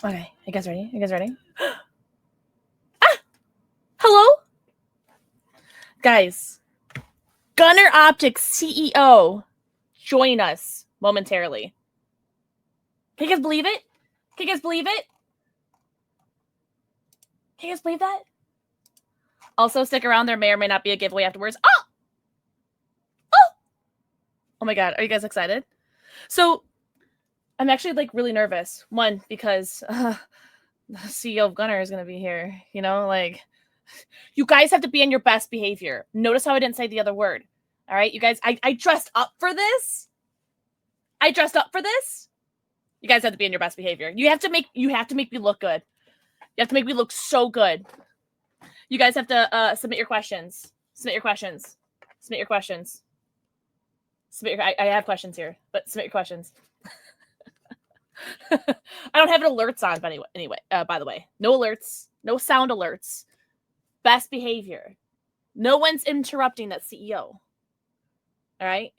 Okay, you guys ready? You guys ready? Ah! Hello? Guys, GUNNAR Optiks CEO, join us momentarily. Can you guys believe it? Can you guys believe it? Can you guys believe that? Also, stick around. There may or may not be a giveaway afterwards. Oh! Oh! Oh my god, are you guys excited? So, I'm actually, like, really nervous. One, because the CEO of GUNNAR is going to be here. You know, like, you guys have to be on your best behavior. Notice how I didn't say the other word. All right, you guys, I dressed up for this. I dressed up for this. You guys have to be on your best behavior. You have to make me look good. You have to make me look so good. You guys have to submit your questions. Submit your questions. Submit your questions. Submit your, I have questions here, but submit your questions. I don't have alerts on, but anyway, by the way, no alerts, no sound alerts. Best behavior. No one's interrupting that CEO. All right,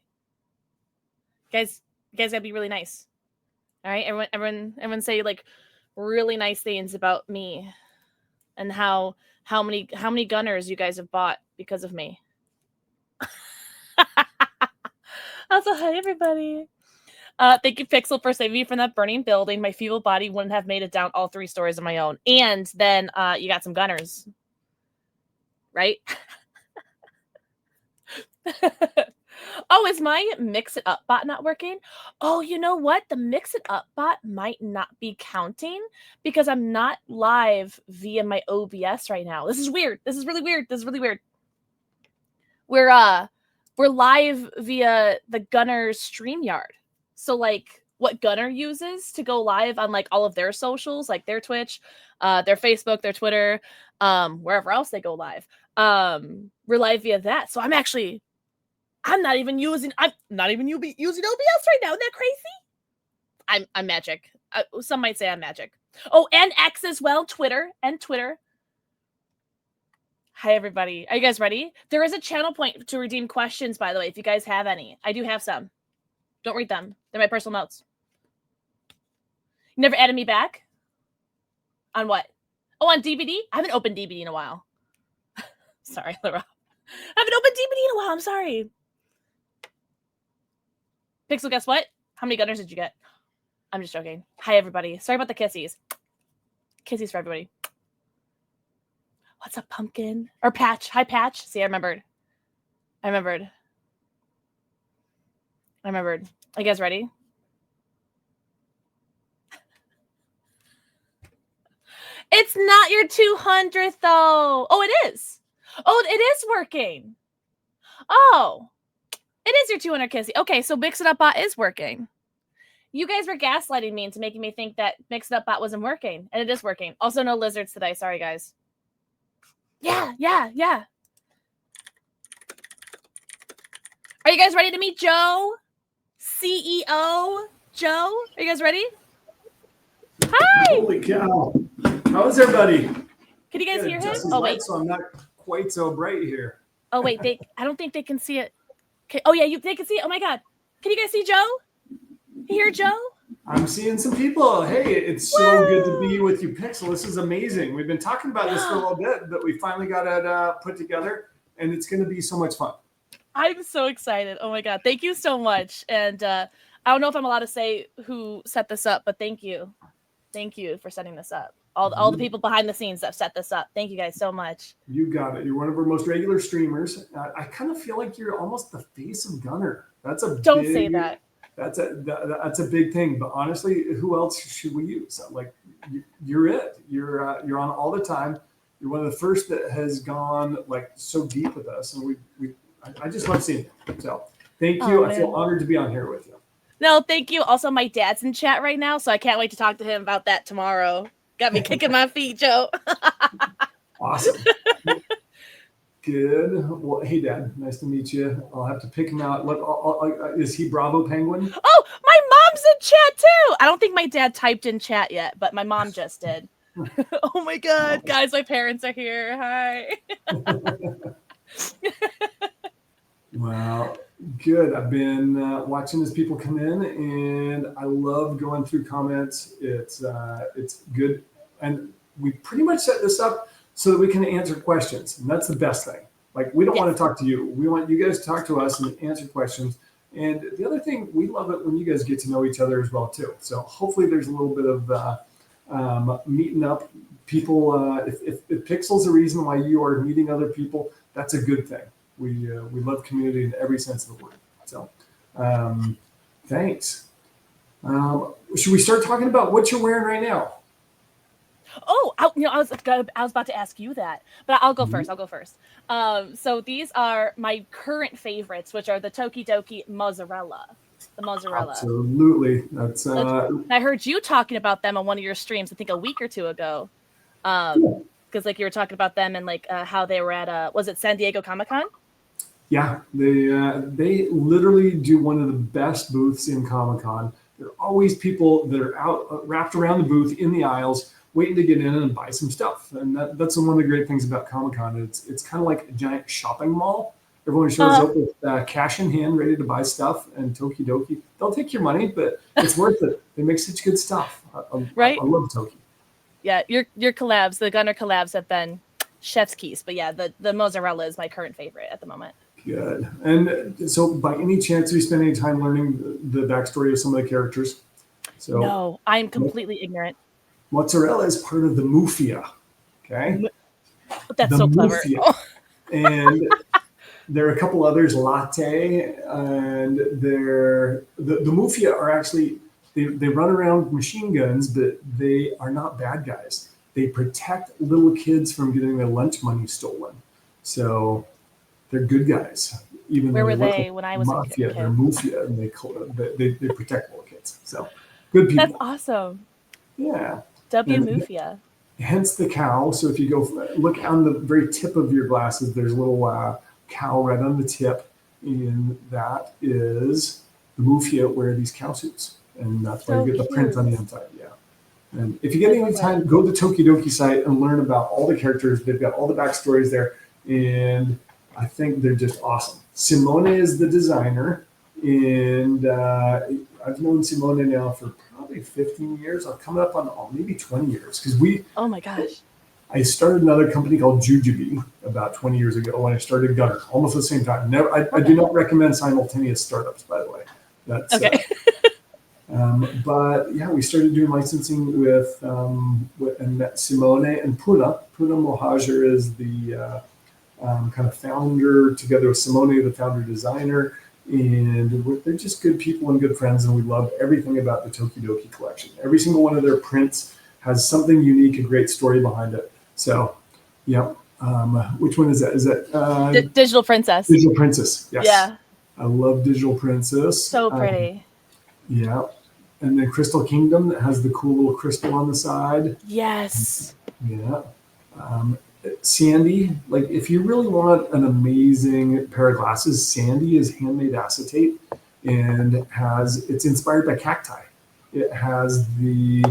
guys. You guys gotta be really nice. All right, everyone say like really nice things about me and how many gunners you guys have bought because of me. Also, hi everybody. Thank you, Pixel, for saving me from that burning building. My feeble body wouldn't have made it down all 3 stories on my own. And then you got some gunners, right? Oh, is my Mix It Up bot not working? Oh, you know what? The Mix It Up bot might not be counting because I'm not live via my OBS right now. This is weird. This is really weird. This is really weird. We're live via the GUNNAR StreamYard. So like what GUNNAR uses to go live on like all of their socials, like their Twitch, their Facebook, their Twitter, wherever else they go live. We're live via that. So I'm not even using OBS right now. Isn't that crazy? I'm magic. Some might say I'm magic. Oh, and X as well, Twitter. Hi, everybody. Are you guys ready? There is a channel point to redeem questions, by the way, if you guys have any. I do have some. Don't read them. They're my personal notes. You never added me back? On what? Oh, on DVD? I haven't opened DVD in a while. Sorry, Laura. I haven't opened DVD in a while. I'm sorry. Pixel, guess what? How many gunners did you get? I'm just joking. Hi, everybody. Sorry about the kissies. Kissies for everybody. What's up, Pumpkin? Or Patch. Hi, Patch. See, I remembered. Are you guys ready? It's not your 200th, though. Oh, it is. Oh, it is working. Oh, it is your 200 kissy. Okay, so Mix It Up Bot is working. You guys were gaslighting me into making me think that Mix It Up Bot wasn't working, and it is working. Also, no lizards today. Sorry, guys. Yeah. Are you guys ready to meet Joe? CEO Joe? Are you guys ready? Hi! Holy cow. How is everybody? Can you guys hear him? Oh, wait. So I'm not quite so bright here. Oh, wait. I don't think they can see it. Okay. Oh, yeah, they can see it. Oh, my God. Can you guys see Joe? You hear Joe? I'm seeing some people. Hey, it's so good to be with you, Pixel. This is amazing. We've been talking about this for a little bit, but we finally got it put together, and it's going to be so much fun. I'm so excited. Oh, my God. Thank you so much. And I don't know if I'm allowed to say who set this up, but thank you. Thank you for setting this up. All the people behind the scenes that set this up. Thank you guys so much. You got it. You're one of our most regular streamers. I kind of feel like you're almost the face of GUNNAR. Don't say that. That's a big thing. But honestly, who else should we use? Like you're it. You're on all the time. You're one of the first that has gone like so deep with us, and I just love seeing you. So thank you. I feel honored to be on here with you. No, thank you. Also, my dad's in chat right now, so I can't wait to talk to him about that tomorrow. Got me kicking my feet, Joe. Awesome. Good. Well, hey, Dad. Nice to meet you. I'll have to pick him out. Is he Bravo Penguin? Oh, my mom's in chat, too. I don't think my dad typed in chat yet, but my mom just did. Oh, my God. Guys, my parents are here. Hi. Wow. Good. I've been watching as people come in, and I love going through comments. It's good, and we pretty much set this up so that we can answer questions, and that's the best thing. Like, we don't want to talk to you. We want you guys to talk to us and answer questions. And the other thing, we love it when you guys get to know each other as well too. So hopefully there's a little bit of meeting up. People, if Pixel's a reason why you are meeting other people, that's a good thing. We love community in every sense of the word. So thanks. Should we start talking about what you're wearing right now? Oh, I was about to ask you that, but I'll go first. I'll go first. So these are my current favorites, which are the Tokidoki mozzarella. The mozzarella. Absolutely. That's. I heard you talking about them on one of your streams, I think a week or two ago. Because like you were talking about them and like how they were at was it San Diego Comic-Con? Yeah, they literally do one of the best booths in Comic-Con. There are always people that are out wrapped around the booth in the aisles, waiting to get in and buy some stuff. And that's one of the great things about Comic-Con. It's kind of like a giant shopping mall. Everyone shows up with cash in hand, ready to buy stuff. And Tokidoki, they'll take your money, but it's worth it. They make such good stuff. Right? I love Toki. Yeah, your collabs, the Gunnar collabs have been chef's keys. But yeah, the mozzarella is my current favorite at the moment. Good. And so by any chance, do you spend any time learning the backstory of some of the characters? So no, I'm completely ignorant. Mozzarella is part of the Mufia. Okay. That's so clever. And there are a couple others, Latte, and the Mufia are actually, they run around with machine guns, but they are not bad guys. They protect little kids from getting their lunch money stolen. So they're good guys. Even where were they when I was mafia, a kid? They're Mufia, and they protect little kids. So good people. That's awesome. Yeah. Mufia. Hence the cow. So if you go look on the very tip of your glasses, there's a little cow right on the tip, and that is the Mufia wear these cow suits, and that's why you get the print on the inside. Yeah. And if you get any time, go to the Tokidoki site and learn about all the characters. They've got all the backstories there, and I think they're just awesome. Simone is the designer, and I've known Simone now for probably 15 years. I'm coming up on maybe 20 years because oh my gosh. I started another company called Jujube about 20 years ago when I started Gunnar, almost at the same time. I do not recommend simultaneous startups, by the way. That's okay. But yeah, we started doing licensing with and met Simone and Puna. Puna Mohajer is the kind of founder, together with Simone, the founder designer. And they're just good people and good friends, and we love everything about the Tokidoki collection. Every single one of their prints has something unique, a great story behind it. So, yeah. Which one is that? Is that Digital Princess? Digital Princess, yes. Yeah. I love Digital Princess. So pretty. Yeah. And then Crystal Kingdom that has the cool little crystal on the side. Yes. Yeah. Sandy, like if you really want an amazing pair of glasses, Sandy is handmade acetate and it's inspired by cacti. It has the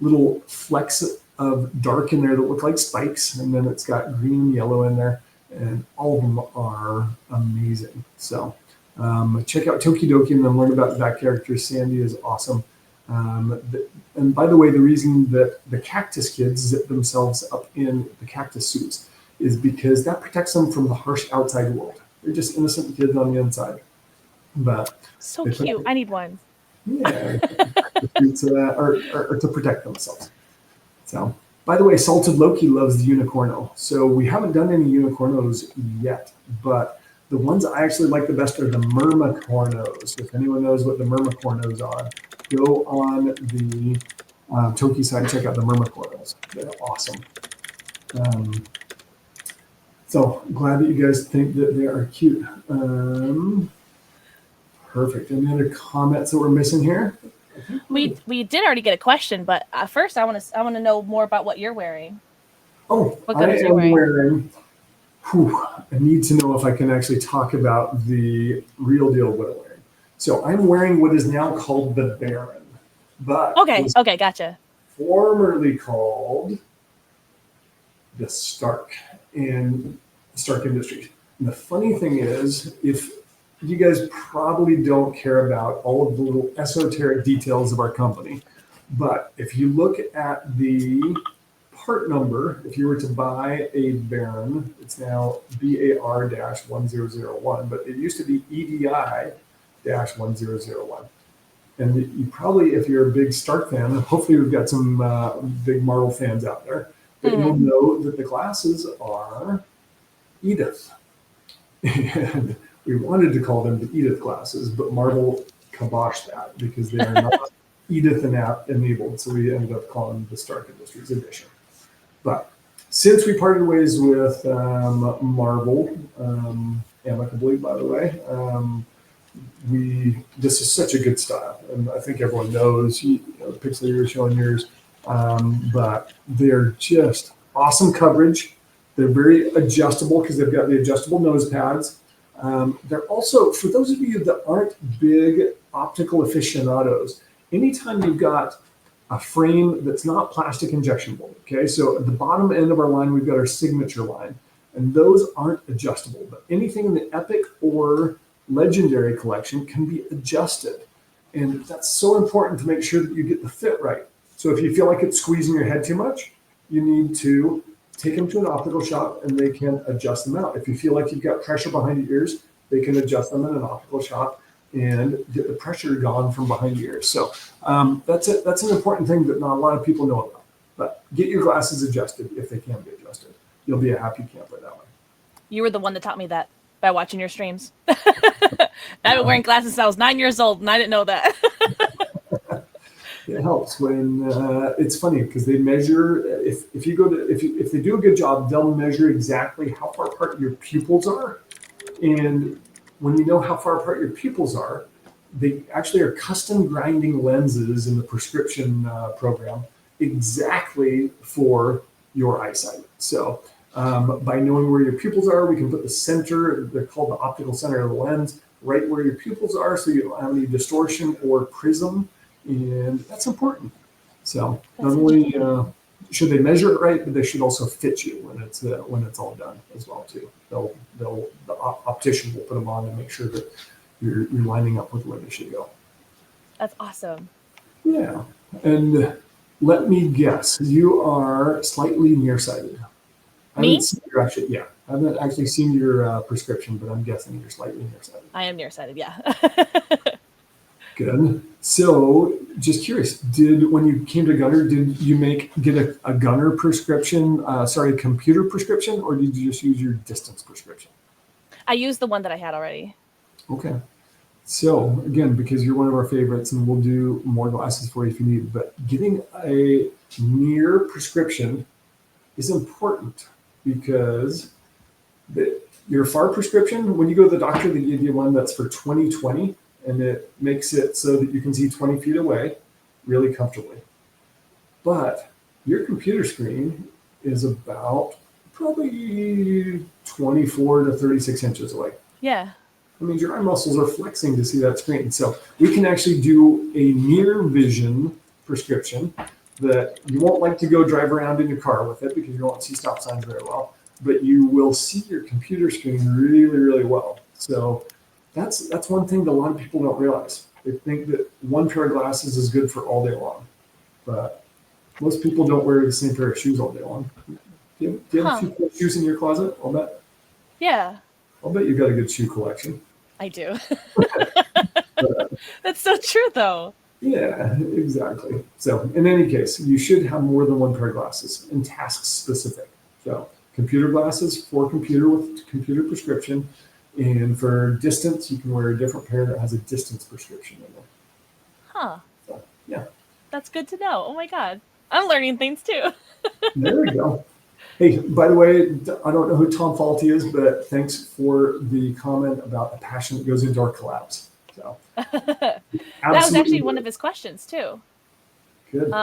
little flecks of dark in there that look like spikes, and then it's got green and yellow in there, and all of them are amazing. So check out Tokidoki and then learn about that character. Sandy is awesome. And by the way, the reason that the cactus kids zip themselves up in the cactus suits is because that protects them from the harsh outside world. They're just innocent kids on the inside. But so cute. I need one. Yeah, or to protect themselves. So, by the way, Salted Loki loves the Unicorno. So we haven't done any Unicornos yet, but the ones I actually like the best are the Mermacornos. If anyone knows what the Mermacornos are, go on the Toki side, check out the Mermacornos. They're awesome. So glad that you guys think that they are cute. Perfect. Any other comments that we're missing here? We did already get a question, but first I want to know more about what you're wearing. Oh, I am wearing. I need to know if I can actually talk about the real deal of what I'm wearing. So I'm wearing what is now called the Baron, but okay, gotcha. Formerly called the Stark in Stark Industries. And the funny thing is, if you guys probably don't care about all of the little esoteric details of our company. But if you look at the part number, if you were to buy a Baron, it's now BAR-1001, but it used to be EDI-1001. And you probably, if you're a big Stark fan, hopefully we've got some big Marvel fans out there, but you'll know that the glasses are Edith. And we wanted to call them the Edith glasses, but Marvel kiboshed that because they are not Edith enabled. So we ended up calling them the Stark Industries Edition. But since we parted ways with Marvel, amicably, by the way, this is such a good style, and I think everyone knows. Pixel, you're showing yours, but they're just awesome coverage. They're very adjustable because they've got the adjustable nose pads. They're also, for those of you that aren't big optical aficionados, anytime you've got a frame that's not plastic injection molded, okay? So at the bottom end of our line, we've got our signature line, and those aren't adjustable, but anything in the Epic or Legendary collection can be adjusted. And that's so important to make sure that you get the fit right. So if you feel like it's squeezing your head too much, you need to take them to an optical shop and they can adjust them out. If you feel like you've got pressure behind your ears, they can adjust them in an optical shop and get the pressure gone from behind your ears. So that's an important thing that not a lot of people know about. But get your glasses adjusted if they can be adjusted. You'll be a happy camper that way. You were the one that taught me that by watching your streams. I've been wearing glasses since I was 9 years old, and I didn't know that. It helps when it's funny because they measure. If they do a good job, they'll measure exactly how far apart your pupils are, and when you know how far apart your pupils are, they actually are custom grinding lenses in the prescription program exactly for your eyesight. So by knowing where your pupils are, we can put the center, they're called the optical center of the lens, right where your pupils are so you don't have any distortion or prism, and that's important. So not only should they measure it right, but they should also fit you when it's all done as well too. The optician will put them on and make sure that you're lining up with where they should go. That's awesome. Yeah, and let me guess, you are slightly nearsighted. Me? I haven't actually seen your prescription, but I'm guessing you're slightly nearsighted. I am nearsighted, yeah. Good. So, just curious, when you came to Gunnar, did you get a Gunnar prescription, computer prescription, or did you just use your distance prescription? I used the one that I had already. Okay. So, again, because you're one of our favorites, and we'll do more glasses for you if you need, but getting a near prescription is important because your far prescription, when you go to the doctor, they give you one that's for 20/20, and it makes it so that you can see 20 feet away really comfortably. But your computer screen is about probably 24 to 36 inches away. Yeah. That means your eye muscles are flexing to see that screen. So we can actually do a near vision prescription that you won't like to go drive around in your car with it because you won't see stop signs very well, but you will see your computer screen really, really well. So that's one thing that a lot of people don't realize. They think that one pair of glasses is good for all day long, but most people don't wear the same pair of shoes all day long. Do you have a few pair of shoes in your closet? I'll bet. Yeah. I'll bet you've got a good shoe collection. I do. That's so true, though. Yeah, exactly. So in any case, you should have more than one pair of glasses and task specific. So computer glasses for computer with computer prescription. And for distance, you can wear a different pair that has a distance prescription in there. Huh. So, yeah. That's good to know. Oh my God. I'm learning things too. There we go. Hey, by the way, I don't know who Tom Faulty is, but thanks for the comment about the passion that goes into our collabs. So that was actually one of his questions too. Good.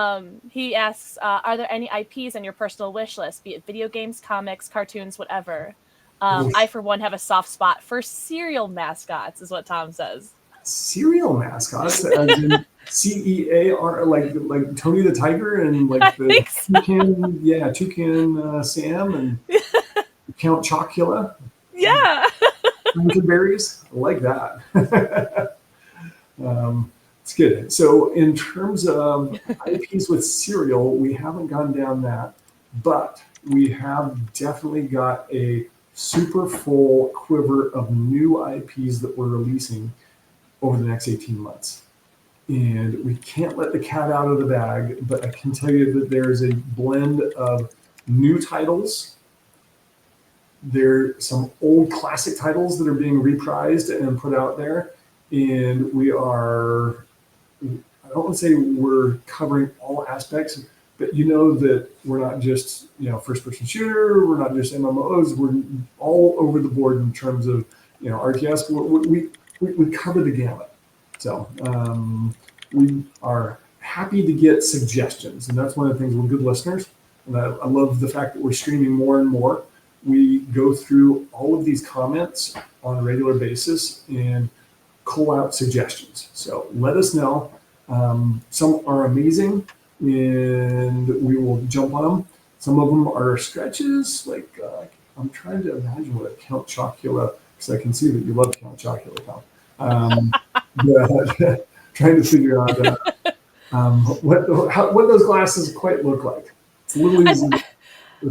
He asks, are there any IPs on your personal wish list, be it video games, comics, cartoons, whatever? I, for one, have a soft spot for cereal mascots, is what Tom says. Cereal mascots, as in CEAR, like Tony the Tiger and like the Toucan Sam and Count Chocula. Yeah. berries. I like that. It's good. So in terms of IPs with cereal, we haven't gone down that, but we have definitely got a super full quiver of new IPs that we're releasing over the next 18 months. And we can't let the cat out of the bag, but I can tell you that there's a blend of new titles. There's some old classic titles that are being reprised and put out there. And we are, I don't want to say we're covering all aspects, but you know that we're not just, first person shooter, we're not just MMOs, we're all over the board in terms of, RTS. We cover the gamut. So we are happy to get suggestions, and that's one of the things we're good listeners. And I love the fact that we're streaming more and more. We go through all of these comments on a regular basis and call out suggestions. So let us know. Some are amazing, and we will jump on them. Some of them are stretches. Like I'm trying to imagine what a Count Chocula, because I can see that you love Count Chocula, Count. Trying to figure out what those glasses quite look like. It's a little easy.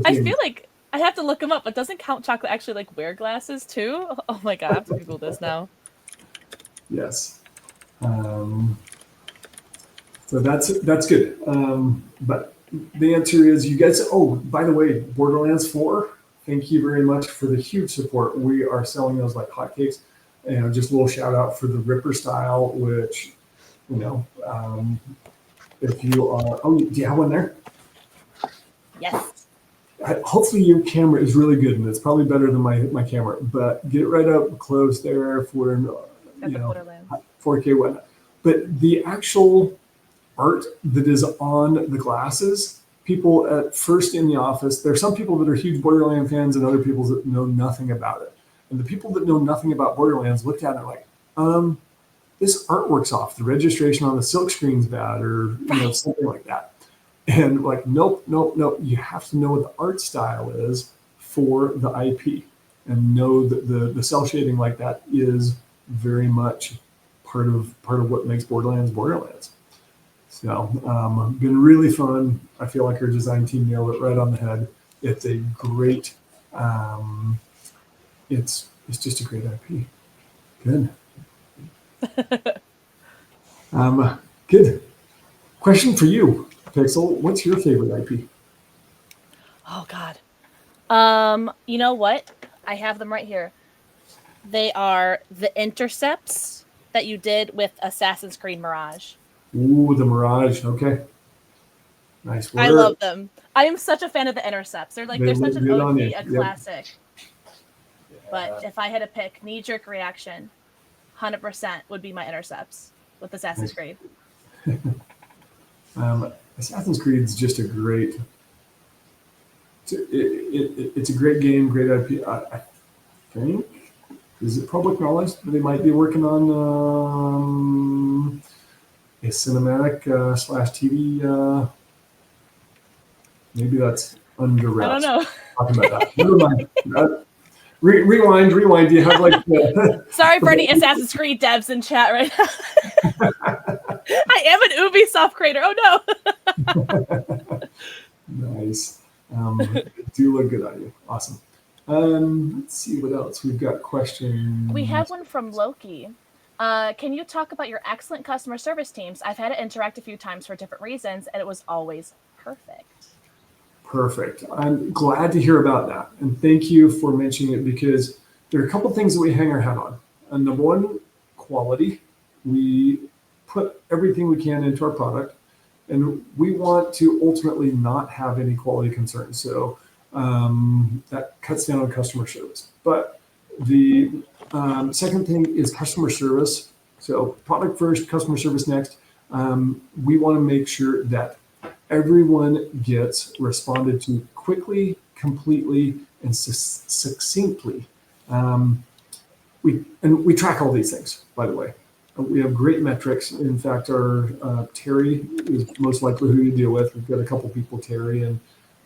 I feel like I have to look them up, but doesn't Count Chocolate actually like wear glasses too? Oh my god, I have to Google this now. Yes. So that's good. But the answer is you guys. Oh, by the way, Borderlands 4. Thank you very much for the huge support. We are selling those like hotcakes. And just a little shout out for the Ripper style, which, if you are, do you have one there? Yes. Hopefully your camera is really good, and it's probably better than my camera. But get it right up close there for 4K whatnot. But the actual art that is on the glasses, people at first in the office, there are some people that are huge Borderlands fans and other people that know nothing about it. And the people that know nothing about Borderlands looked at it like, this artwork's off. The registration on the silk screen's bad, or something like that. And like, nope. You have to know what the art style is for the IP, and know that the cell shading like that is very much part of what makes Borderlands. So been really fun. I feel like our design team nailed it right on the head. It's a great. It's just a great IP. Good. Good. Question for you, Pixel. What's your favorite IP? Oh God. You know what? I have them right here. They are the intercepts that you did with Assassin's Creed Mirage. Ooh, the Mirage. Okay. Nice work. I love them. I am such a fan of the intercepts. They're such an OG, a classic. But if I had to pick, knee-jerk reaction, 100% would be my intercepts with Assassin's Creed. Assassin's Creed is just a great. It's a great game, great IP. I think, is it public knowledge that they might be working on a cinematic / TV? Maybe that's under wraps. I don't know. Talking about that. Never mind. Rewind. Do you have like? Sorry for any Assassin's Creed devs in chat right now. I am an Ubisoft creator. Oh no. Nice. Do look good on you. Awesome. Let's see what else we've got. Questions. We have one from Loki. Can you talk about your excellent customer service teams? I've had to interact a few times for different reasons, and it was always perfect. Perfect. I'm glad to hear about that. And thank you for mentioning it, because there are a couple of things that we hang our hat on. And number one, quality. We put everything we can into our product, and we want to ultimately not have any quality concerns. So that cuts down on customer service. But the second thing is customer service. So product first, customer service next. We want to make sure that everyone gets responded to quickly, completely, and succinctly. We track all these things, by the way. We have great metrics. In fact, our Terry is most likely who you deal with. We've got a couple people, Terry and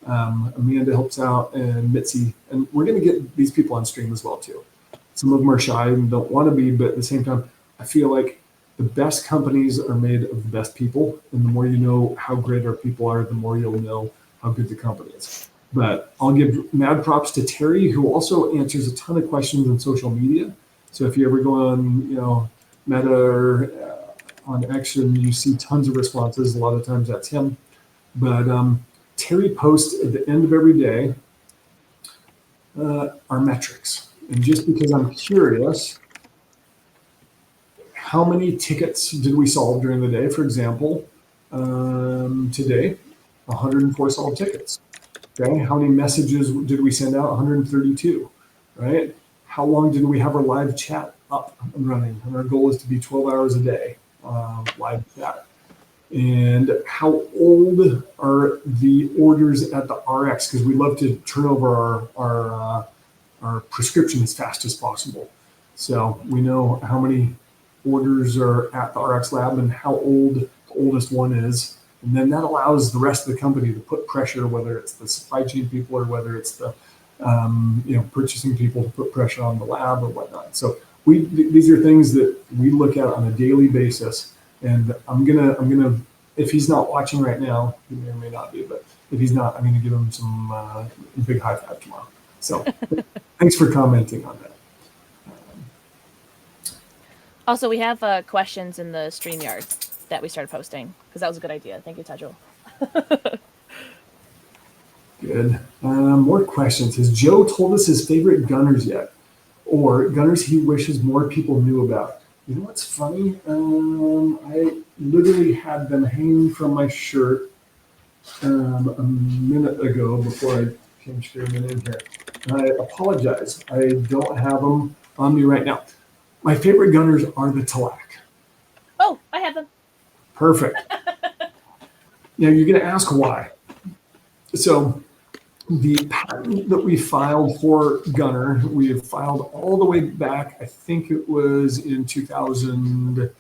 Amanda helps out, and Mitzi. And we're going to get these people on stream as well, too. Some of them are shy and don't want to be, but at the same time, I feel like the best companies are made of the best people. And the more you know how great our people are, the more you'll know how good the company is. But I'll give mad props to Terry, who also answers a ton of questions on social media. So if you ever go on, Meta or on X and you see tons of responses, a lot of times that's him. But Terry posts at the end of every day our metrics. And just because I'm curious, how many tickets did we solve during the day? For example, today, 104 solved tickets. Okay, how many messages did we send out? 132, right? How long did we have our live chat up and running? And our goal is to be 12 hours a day live chat. And how old are the orders at the RX? Because we love to turn over our prescription as fast as possible. So we know how many orders are at the RX lab and how old the oldest one is. And then that allows the rest of the company to put pressure, whether it's the supply chain people or whether it's the purchasing people, to put pressure on the lab or whatnot. So these are things that we look at on a daily basis. And I'm gonna if he's not watching right now, he may or may not be, but if he's not, I'm gonna give him some big high five tomorrow. So thanks for commenting on that. Also, we have questions in the StreamYard that we started posting, because that was a good idea. Thank you, Tajul. Good. More questions. Has Joe told us his favorite gunners yet? Or gunners he wishes more people knew about? You know what's funny? I literally had them hanging from my shirt a minute ago before I changed their name here. I apologize. I don't have them on me right now. My favorite gunners are the Tallac. Oh, I have them. Perfect. Now you're going to ask why. So the patent that we filed for Gunnar, we have filed all the way back. I think it was in 2004,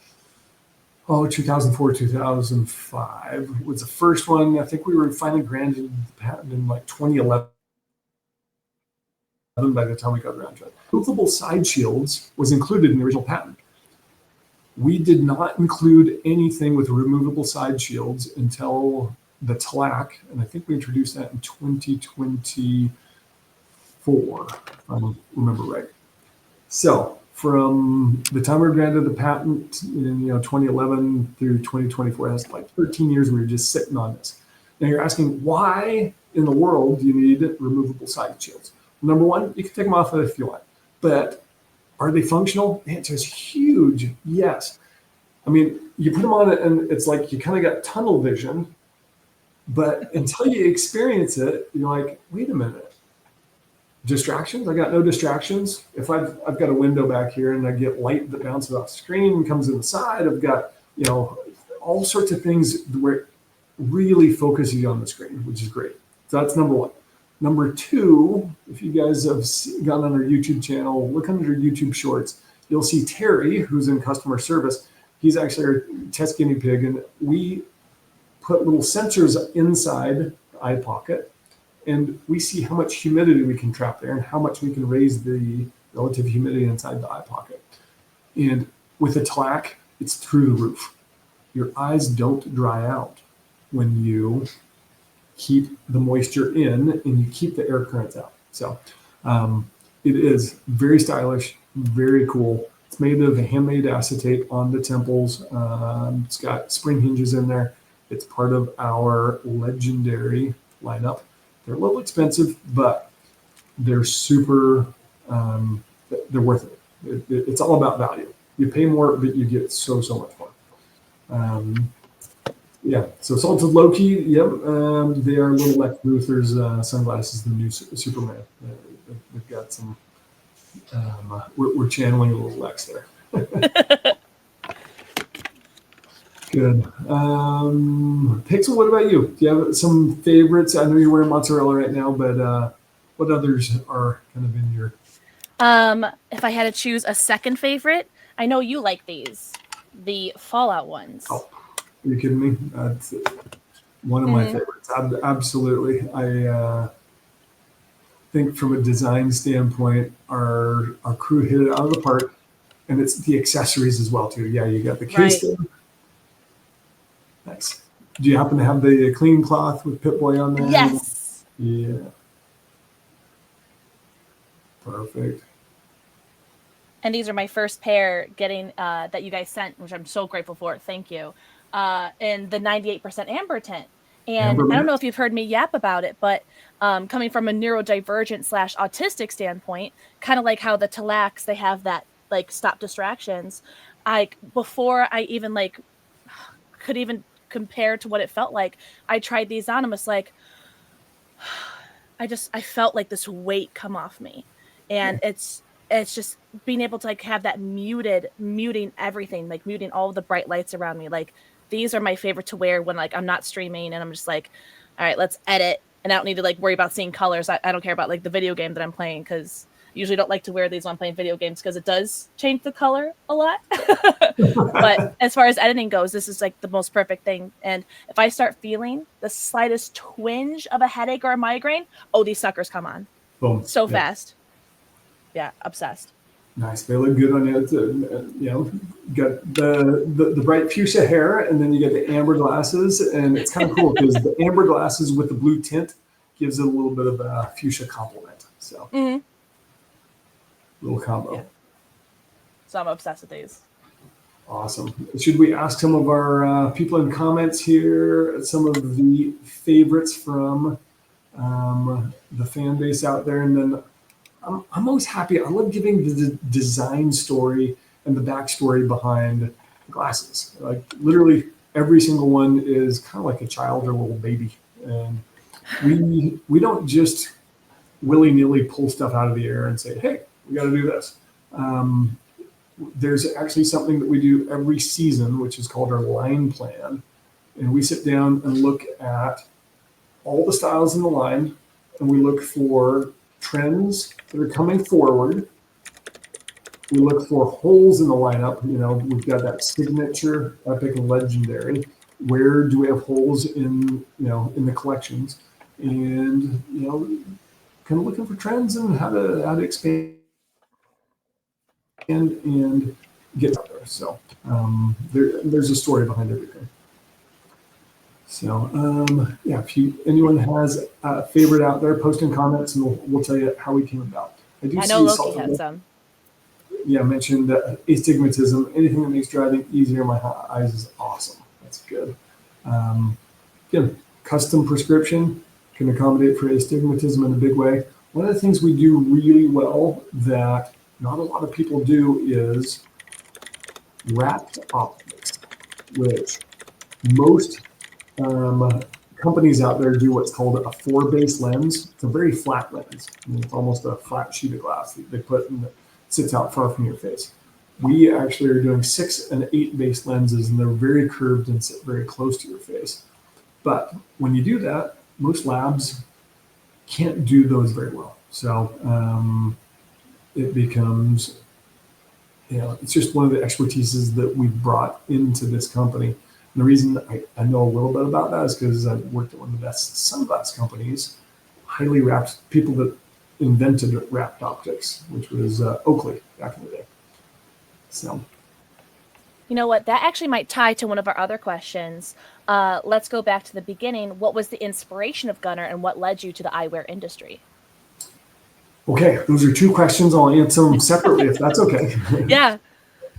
2005 was the first one. I think we were finally granted the patent in like 2011 by the time we got around to it. Movable side shields was included in the original patent. We did not include anything with removable side shields until the Tallac, and I think we introduced that in 2024, if I remember right. So from the time we were granted the patent in 2011 through 2024, that's like 13 years we were just sitting on this. Now you're asking, why in the world do you need removable side shields? Number one, you can take them off if you want, but are they functional? The answer is huge yes. I mean, you put them on and it's like you kind of got tunnel vision, but until you experience it, you're like, wait a minute. Distractions? I got no distractions. If I've got a window back here and I get light that bounces off the screen and comes in the side, I've got, all sorts of things where it really focuses you on the screen, which is great. So that's number one. Number two, if you guys have gone on our YouTube channel, look under YouTube shorts, you'll see Terry, who's in customer service. He's actually our test guinea pig, and we put little sensors inside the eye pocket, and we see how much humidity we can trap there and how much we can raise the relative humidity inside the eye pocket. And with the Tallac, it's through the roof. Your eyes don't dry out when you keep the moisture in and you keep the air currents out. So it is very stylish, very cool. It's made of handmade acetate on the temples. It's got spring hinges in there. It's part of our legendary lineup. They're a little expensive, but they're super, they're worth it. It's all about value. You pay more, but you get so much more. Yeah, so Salted Loki, yep, they are little Lex Luthor's sunglasses, the new Superman. They've got some, we're channeling a little Lex there. Good. Pixel, what about you? Do you have some favorites? I know you're wearing mozzarella right now, but what others are kind of in your... If I had to choose a second favorite, I know you like these, the Fallout ones. Oh, are you kidding me? That's one of my favorites. Absolutely. think from a design standpoint, our crew hit it out of the park, and it's the accessories as well too. Yeah, you got the case there. Nice. Do you happen to have the clean cloth with Pip-Boy on there? Yes. Yeah. Perfect. And these are my first pair getting that you guys sent, which I'm so grateful for. Thank you. In the 98% amber tint. And I don't know if you've heard me yap about it, but coming from a neurodivergent / autistic standpoint, kind of like how the Tallacs, they have that like stop distractions. Before I even like could even compare to what it felt like, I tried these on and was like, I felt like this weight come off me. And it's just being able to like have that muting everything, like muting all the bright lights around me. Like these are my favorite to wear when like I'm not streaming and I'm just like, all right, let's edit. And I don't need to like worry about seeing colors. I don't care about like the video game that I'm playing, because I usually don't like to wear these when I'm playing video games because it does change the color a lot. But as far as editing goes, this is like the most perfect thing. And if I start feeling the slightest twinge of a headache or a migraine, oh, these suckers come on. Boom. So fast. Yeah, obsessed. Nice. They look good on you. You know, got the bright fuchsia hair, and then you get the amber glasses, and it's kind of cool because the amber glasses with the blue tint gives it a little bit of a fuchsia complement. So, little combo. Yeah. So I'm obsessed with these. Awesome. Should we ask some of our people in comments here some of the favorites from the fan base out there, and then I'm always happy. I love giving the design story and the backstory behind the glasses. Like literally every single one is kind of like a child or a little baby. And we don't just willy-nilly pull stuff out of the air and say, hey, we got to do this. There's actually something that we do every season, which is called our line plan. And we sit down and look at all the styles in the line, and we look for trends that are coming forward. We look for holes in the lineup. You know, we've got that signature, epic, and legendary. Where do we have holes in, you know, in the collections? And, you know, kind of looking for trends and how to expand and get out there. So there's a story behind everything. So yeah, if anyone has a favorite out there, post in comments and we'll tell you how we came about. I know Loki had some. Yeah, I mentioned astigmatism. Anything that makes driving easier on my eyes is awesome. That's good. Again, custom prescription can accommodate for astigmatism in a big way. One of the things we do really well that not a lot of people do is wrapped optics, which most companies out there do what's called a 4-base lens. It's a very flat lens. I mean, it's almost a flat sheet of glass that they put and that sits out far from your face. We actually are doing 6 and 8-base lenses, and they're very curved and sit very close to your face. But when you do that, most labs can't do those very well. So it becomes, you know, it's just one of the expertises that we've brought into this company. And the reason I know a little bit about that is because I've worked at one of the best sunglass companies, highly wrapped, people that invented wrapped optics, which was Oakley back in the day. So, you know what? That actually might tie to one of our other questions. Let's go back to the beginning. What was the inspiration of Gunnar, and what led you to the eyewear industry? Okay, those are 2 questions. I'll answer them separately if that's okay. Yeah.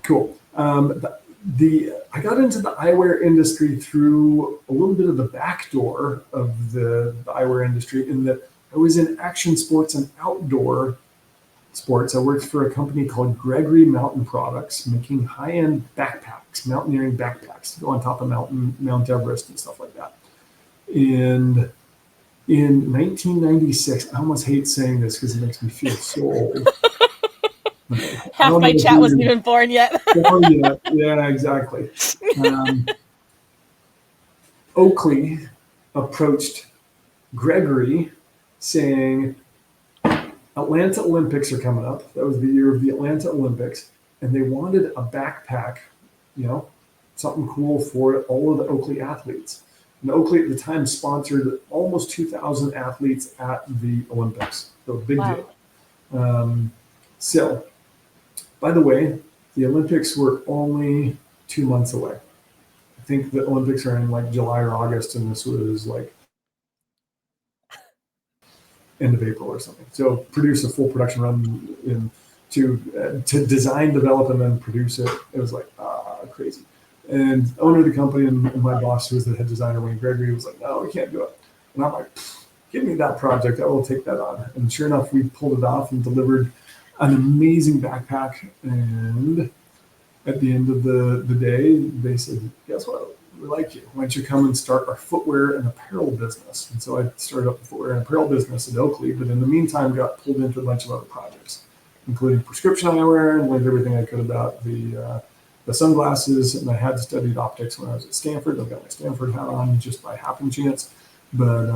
Cool. I got into the eyewear industry through a little bit of the back door of the eyewear industry, in that I was in action sports and outdoor sports. I worked for a company called Gregory Mountain Products, making high-end backpacks, mountaineering backpacks to go on top of Mount Everest and stuff like that. And in 1996, I almost hate saying this because it makes me feel so old. Half my chat wasn't even born yet. Yeah, exactly. Oakley approached Gregory saying, Atlanta Olympics are coming up. That was the year of the Atlanta Olympics. And they wanted a backpack, you know, something cool for all of the Oakley athletes. And Oakley at the time sponsored almost 2,000 athletes at the Olympics. So big deal. So, by the way, the Olympics were only 2 months away. I think the Olympics are in like July or August, and this was like end of April or something. So produce a full production run to design, develop, and then produce it. It was like crazy. And owner of the company and my boss, who was the head designer, Wayne Gregory, was like, "No, we can't do it." And I'm like, "Give me that project. I will take that on." And sure enough, we pulled it off and delivered an amazing backpack. And at the end of the day, they said, "Guess what? We like you. Why don't you come and start our footwear and apparel business?" And so I started up the footwear and apparel business at Oakley, but in the meantime, got pulled into a bunch of other projects, including prescription eyewear, and learned everything I could about the sunglasses. And I had studied optics when I was at Stanford. I've got my Stanford hat on just by happen chance. But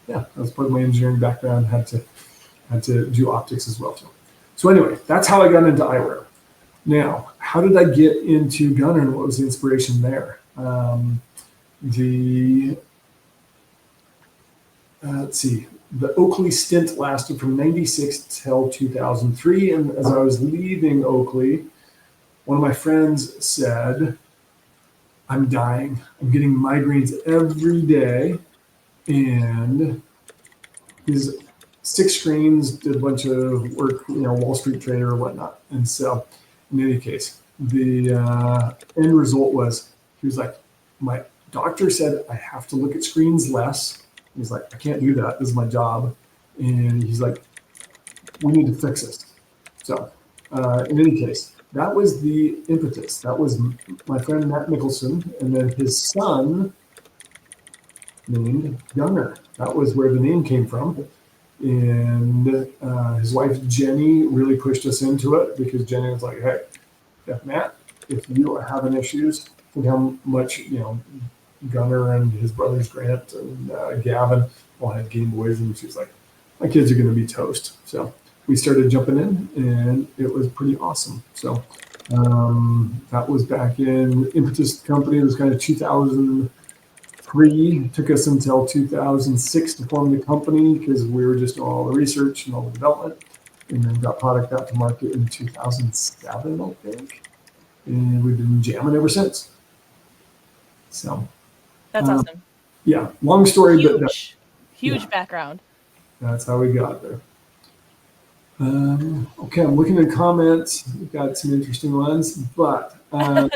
yeah, that was part of my engineering background. Had to do optics as well too. So anyway, that's how I got into eyewear. Now, how did I get into Gunnar, and what was the inspiration there? Let's see, the Oakley stint lasted from 96 till 2003. And as I was leaving Oakley, one of my friends said, "I'm dying. I'm getting migraines every day." And his 6 screens, did a bunch of work, Wall Street trader or whatnot. And so in any case, the end result was, he was like, "My doctor said I have to look at screens less." He's like, "I can't do that. This is my job." And he's like, "We need to fix this." So in any case, that was the impetus. That was my friend Matt Mickelson, and then his son named Gunnar. That was where the name came from. And his wife Jenny really pushed us into it, because Jenny was like, "Hey, Matt, if you are having issues, think how much Gunnar and his brothers Grant and Gavin all had Game Boys," and she's like, "My kids are going to be toast." So we started jumping in, and it was pretty awesome. So that was back in impetus. The company. It was kind of 2003. It took us until 2006 to form the company, because we were just doing all the research and all the development, and then got product out to market in 2007, I think. And we've been jamming ever since. So That's awesome. Yeah, long story, huge yeah, background. That's how we got there. Okay, I'm looking at comments. We've got some interesting ones, but my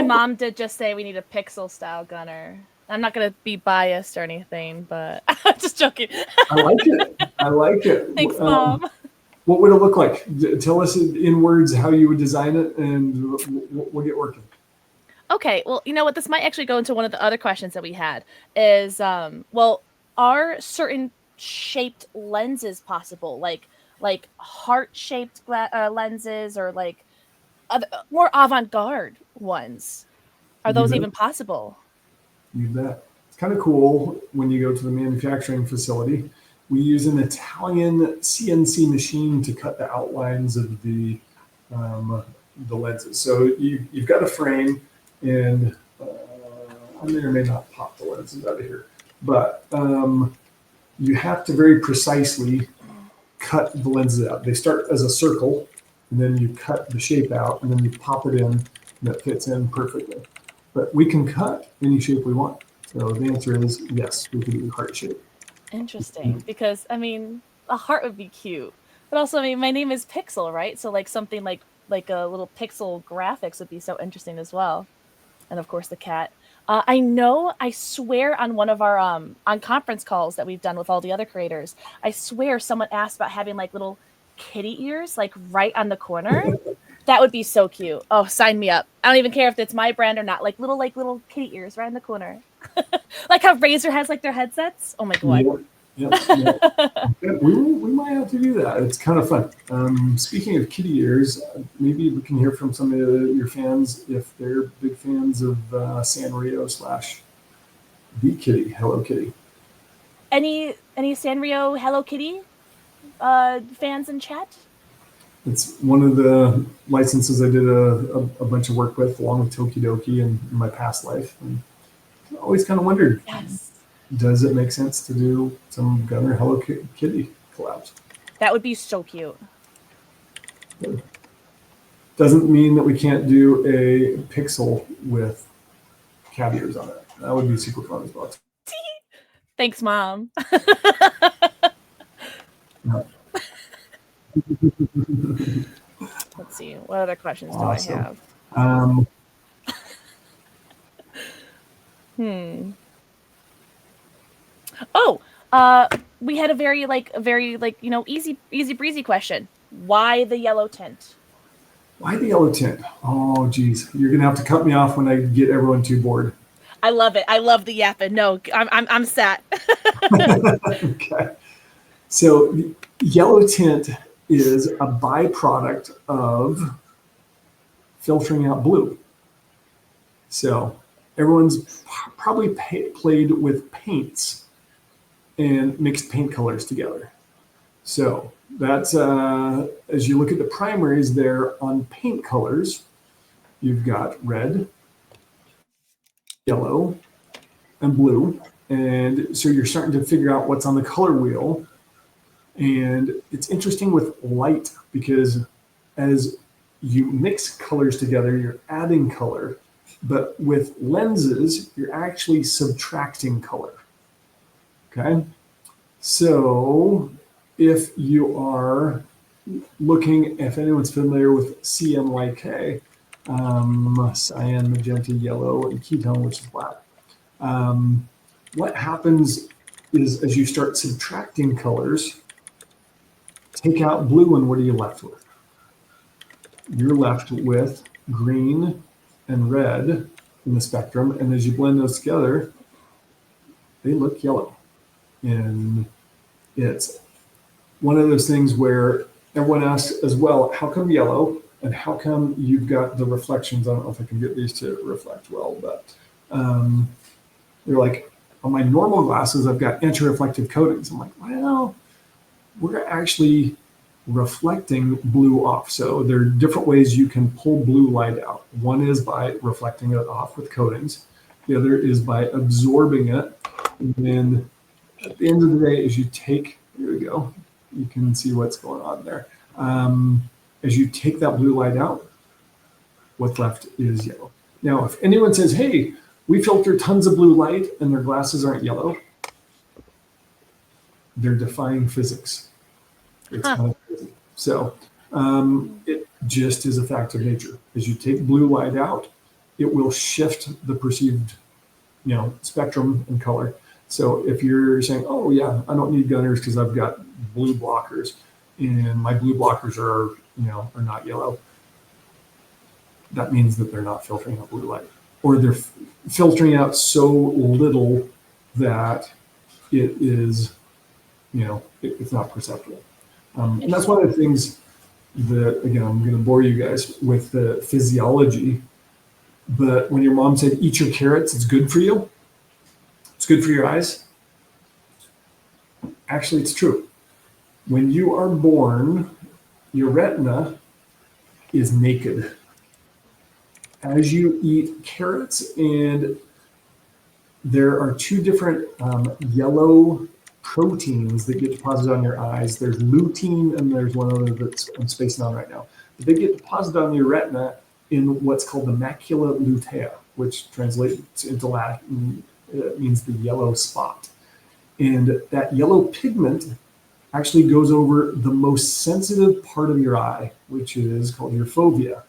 mom did just say we need a pixel style gunner. I'm not going to be biased or anything, but I'm just joking. I like it. I like it. Thanks, Mom. What would it look like? Tell us in words how you would design it, and we'll get working. Okay, well, you know what? This might actually go into one of the other questions that we had is, well, are certain shaped lenses possible? Like heart-shaped lenses, or like other, more avant-garde ones? Are those even possible? You bet. It's kind of cool when you go to the manufacturing facility. We use an Italian CNC machine to cut the outlines of the lenses. So you've got a frame, and I may or may not pop the lenses out of here, but you have to very precisely cut the lenses out. They start as a circle, and then you cut the shape out, and then you pop it in, and it fits in perfectly. But we can cut any shape we want. So the answer is yes, we can do heart shape. Interesting, because I mean, a heart would be cute, but also, I mean, my name is Pixel, right? So like something like a little pixel graphics would be so interesting as well. And of course the cat. I swear on one of our on conference calls that we've done with all the other creators, I swear someone asked about having like little kitty ears like right on the corner. That would be so cute. Oh, sign me up. I don't even care if it's my brand or not. Like little kitty ears right in the corner. Like how Razer has like their headsets. Oh my god. Yeah. We might have to do that. It's kind of fun. Speaking of kitty ears, maybe we can hear from some of your fans if they're big fans of Sanrio / the Kitty, Hello Kitty. Any Sanrio Hello Kitty fans in chat? It's one of the licenses I did a bunch of work with, along with Tokidoki in my past life. And always kind of wondered, Yes. does it make sense to do some Gunnar Hello Kitty collabs? That would be so cute. Doesn't mean that we can't do a pixel with cat ears on it. That would be super fun as well. Thanks, Mom. Yeah. Let's see. What other questions Awesome. do I have? Oh, we had a very easy breezy question. Why the yellow tint? Why the yellow tint? Oh, geez, you're gonna have to cut me off when I get everyone too bored. I love it. I love the yapping. No, I'm set. Okay. So yellow tint is a byproduct of filtering out blue. So everyone's probably played with paints and mixed paint colors together. So that's, as you look at the primaries there on paint colors, you've got red, yellow, and blue. And so you're starting to figure out what's on the color wheel. And it's interesting with light because as you mix colors together, you're adding color. But with lenses, you're actually subtracting color. Okay? So if you are looking, if anyone's familiar with CMYK, cyan, magenta, yellow, and ketone, which is black, what happens is as you start subtracting colors, take out blue, and what are you left with? You're left with green and red in the spectrum, and as you blend those together, they look yellow. And it's one of those things where everyone asks as well, how come yellow? And how come you've got the reflections? I don't know if I can get these to reflect well, but they're like, on my normal glasses, I've got anti-reflective coatings. I'm like, well, we're actually reflecting blue off. So there are different ways you can pull blue light out. One is by reflecting it off with coatings. The other is by absorbing it. And then at the end of the day, as you take, here we go, you can see what's going on there. As you take that blue light out, what's left is yellow. Now, if anyone says, hey, we filter tons of blue light and their glasses aren't yellow, they're defying physics. It's kind of crazy. So it just is a fact of nature. As you take blue light out, it will shift the perceived, spectrum and color. So if you're saying, oh yeah, I don't need gunners because I've got blue blockers and my blue blockers are, are not yellow, that means that they're not filtering out blue light, or they're filtering out so little that it is, it's not perceptible. And that's one of the things that, again, I'm going to bore you guys with the physiology, but when your mom said, eat your carrots, it's good for you, it's good for your eyes, actually it's true. When you are born, your retina is naked. As you eat carrots, and there are two different yellow proteins that get deposited on your eyes. There's lutein and there's one other that I'm spacing on right now. But they get deposited on your retina in what's called the macula lutea, which translates into Latin, it means the yellow spot. And that yellow pigment actually goes over the most sensitive part of your eye, which is called your fovea.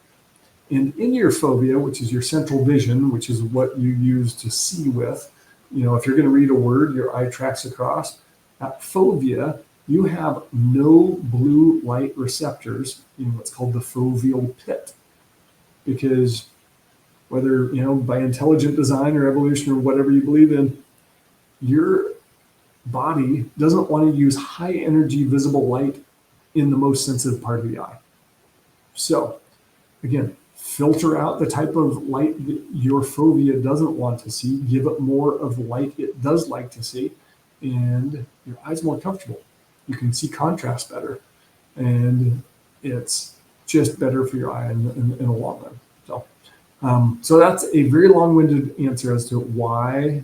And in your fovea, which is your central vision, which is what you use to see with, if you're going to read a word, your eye tracks across. At fovea, you have no blue light receptors in what's called the foveal pit. Because whether, by intelligent design or evolution or whatever you believe in, your body doesn't want to use high energy visible light in the most sensitive part of the eye. So again, filter out the type of light that your fovea doesn't want to see, give it more of the light it does like to see, and your eye's more comfortable. You can see contrast better, and it's just better for your eye in the long run. So So that's a very long-winded answer as to why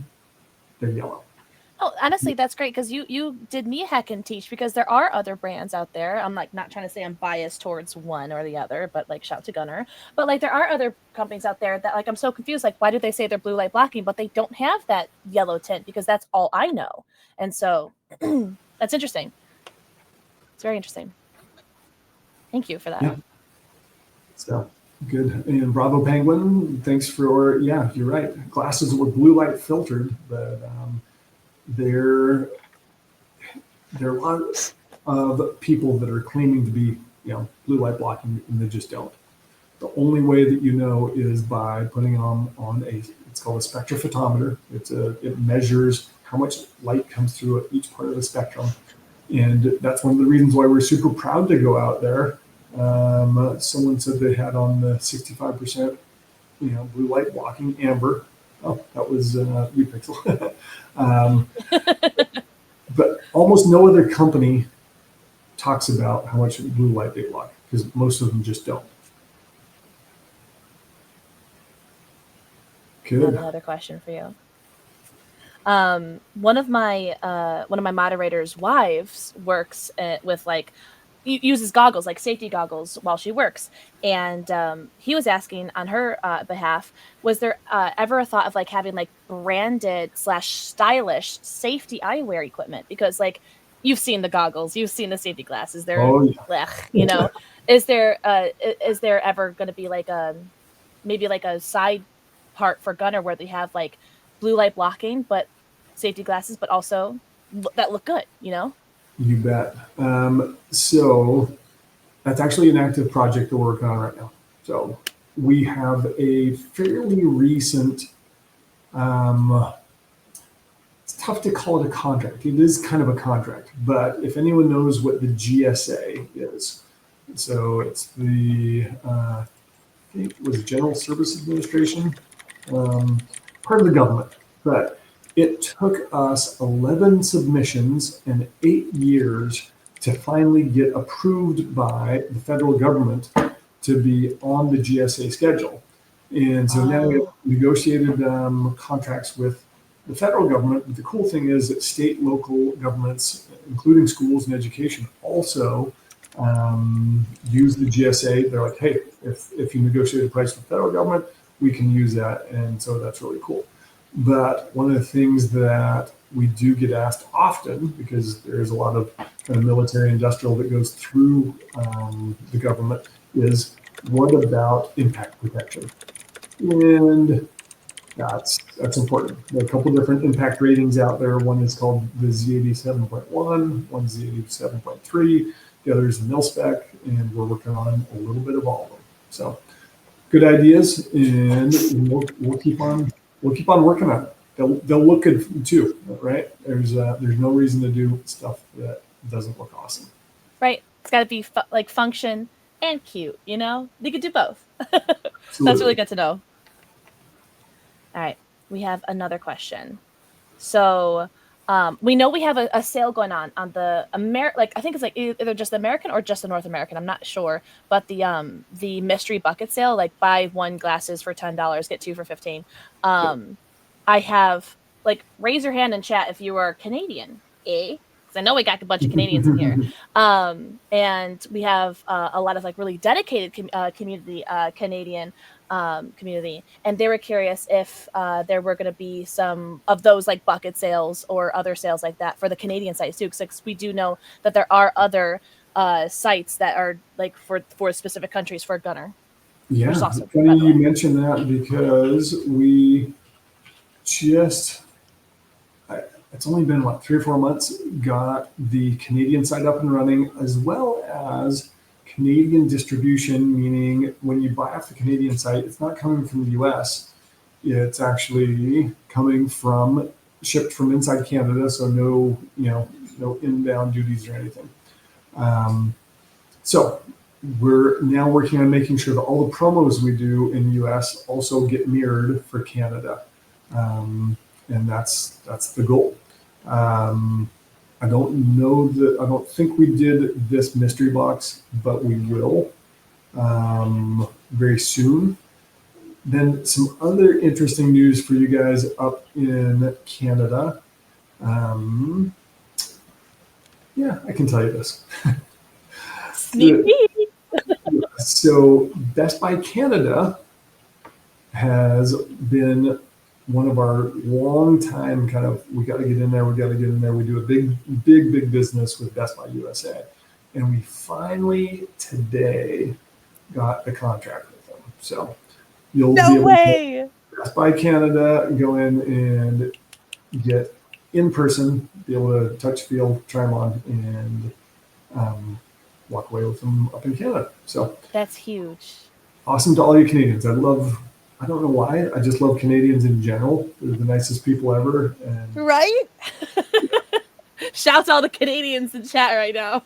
they're yellow. Oh, honestly, that's great because you did me a heck and teach, because there are other brands out there. I'm like not trying to say I'm biased towards one or the other, but like shout to Gunnar. But like there are other companies out there that like I'm so confused. Like why do they say they're blue light blocking, but they don't have that yellow tint? Because that's all I know. And so that's interesting. It's very interesting. Thank you for that. Yeah. So good. And Bravo Penguin, thanks for, yeah, you're right. Glasses were blue light filtered, but there are a lot of people that are claiming to be, blue light blocking, and they just don't. The only way that you know is by putting it on it's called a spectrophotometer. It measures how much light comes through each part of the spectrum. And that's one of the reasons why we're super proud to go out there. Someone said they had on the 65%, blue light blocking amber. Oh, that was you, Pixel. But almost no other company talks about how much blue light they block, because most of them just don't. Good. I have another question for you. One of my moderators' wives works with like uses goggles, like safety goggles, while she works, and he was asking on her behalf, was there ever a thought of like having like branded / stylish safety eyewear equipment? Because like you've seen the goggles, you've seen the safety glasses, they're is there ever going to be like maybe like a side part for Gunnar where they have like blue light blocking but safety glasses, but also that look good, You bet. So that's actually an active project that we're working on right now. So we have a fairly recent, it's tough to call it a contract. It is kind of a contract, but if anyone knows what the GSA is, so it's the, I think it was General Service Administration, part of the government, but it took us 11 submissions and 8 years to finally get approved by the federal government to be on the GSA schedule. And so now we have negotiated contracts with the federal government. But the cool thing is that state, local governments, including schools and education, also use the GSA. They're like, hey, if you negotiate a price with the federal government, we can use that. And so that's really cool. But one of the things that we do get asked often, because there's a lot of kind of military industrial that goes through the government, is what about impact protection? And that's important. There are a couple different impact ratings out there. One is called the Z87.1, one's Z87.3, the other is the mil-spec, and we're working on a little bit of all of them. So good ideas, and we'll keep on working on it. They'll look good too, right? There's no reason to do stuff that doesn't look awesome. Right. It's got to be like function and cute, They could do both. That's really good to know. All right. We have another question. So we know we have a sale going on the I think it's like either just the American or just the North American. I'm not sure, but the mystery bucket sale, like buy one glasses for $10, get two for $15. I have like raise your hand in chat if you are Canadian, because I know we got a bunch of Canadians in here. And we have a lot of like really dedicated community, Canadian community, and they were curious if there were going to be some of those like bucket sales or other sales like that for the Canadian sites too, because we do know that there are other sites that are like for specific countries for Gunnar. Yeah, awesome, funny you mention that, because we just, it's only been what, 3 or 4 months, got the Canadian site up and running, as well as Canadian distribution, meaning when you buy off the Canadian site, it's not coming from the US, it's actually coming shipped from inside Canada, so no inbound duties or anything. So we're now working on making sure that all the promos we do in the US also get mirrored for Canada. And that's the goal. I don't think we did this mystery box, but we will very soon. Then some other interesting news for you guys up in Canada. Yeah, I can tell you this. Sneak peek. So Best Buy Canada has been one of our long time kind of, we got to get in there, we got to get in there. We do a big business with Best Buy USA. And we finally today got the contract with them. So you'll be able to Best Buy Canada, go in and get in person, be able to touch, feel, try them on, and walk away with them up in Canada. So that's huge. Awesome to all you Canadians. I don't know why, I just love Canadians in general. They're the nicest people ever. And right? Shouts to all the Canadians in chat right now.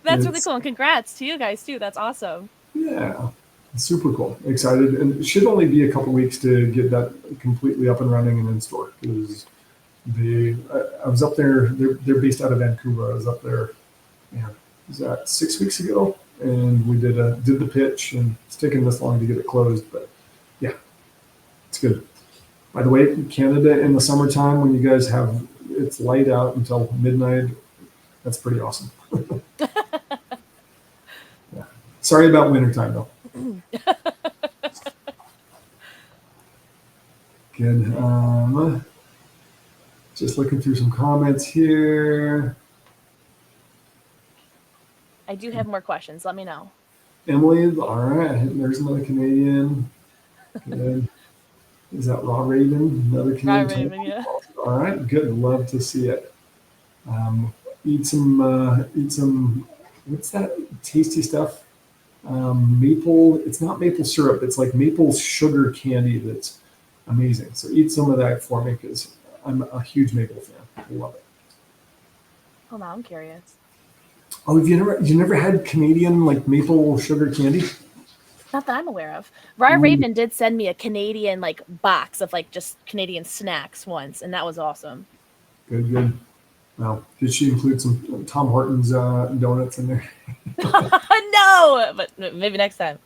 That's really cool. And congrats to you guys too. That's awesome. Yeah, super cool. Excited. And it should only be a couple weeks to get that completely up and running and in store. Because I was up there, they're based out of Vancouver. I was up there, was that 6 weeks ago? And we did the pitch, and it's taken this long to get it closed, but yeah, it's good. By the way, Canada in the summertime, when you guys have it's light out until midnight, that's pretty awesome. Yeah. Sorry about wintertime though. Good. Just looking through some comments here. I do have more questions. Let me know. Emily, all right. There's another Canadian. Good. Is that Raw Raven? Another Canadian. Raw Raven, yeah. All right, good. Love to see it. Eat some. What's that tasty stuff? Maple. It's not maple syrup. It's like maple sugar candy. That's amazing. So eat some of that for me because I'm a huge maple fan. I love it. Oh, now I'm curious. Oh, you never had Canadian like maple sugar candy? Not that I'm aware of. Raw Raven did send me a Canadian like box of like just Canadian snacks once, and that was awesome. Good. Well, did she include some Tom Hortons donuts in there? No, but maybe next time.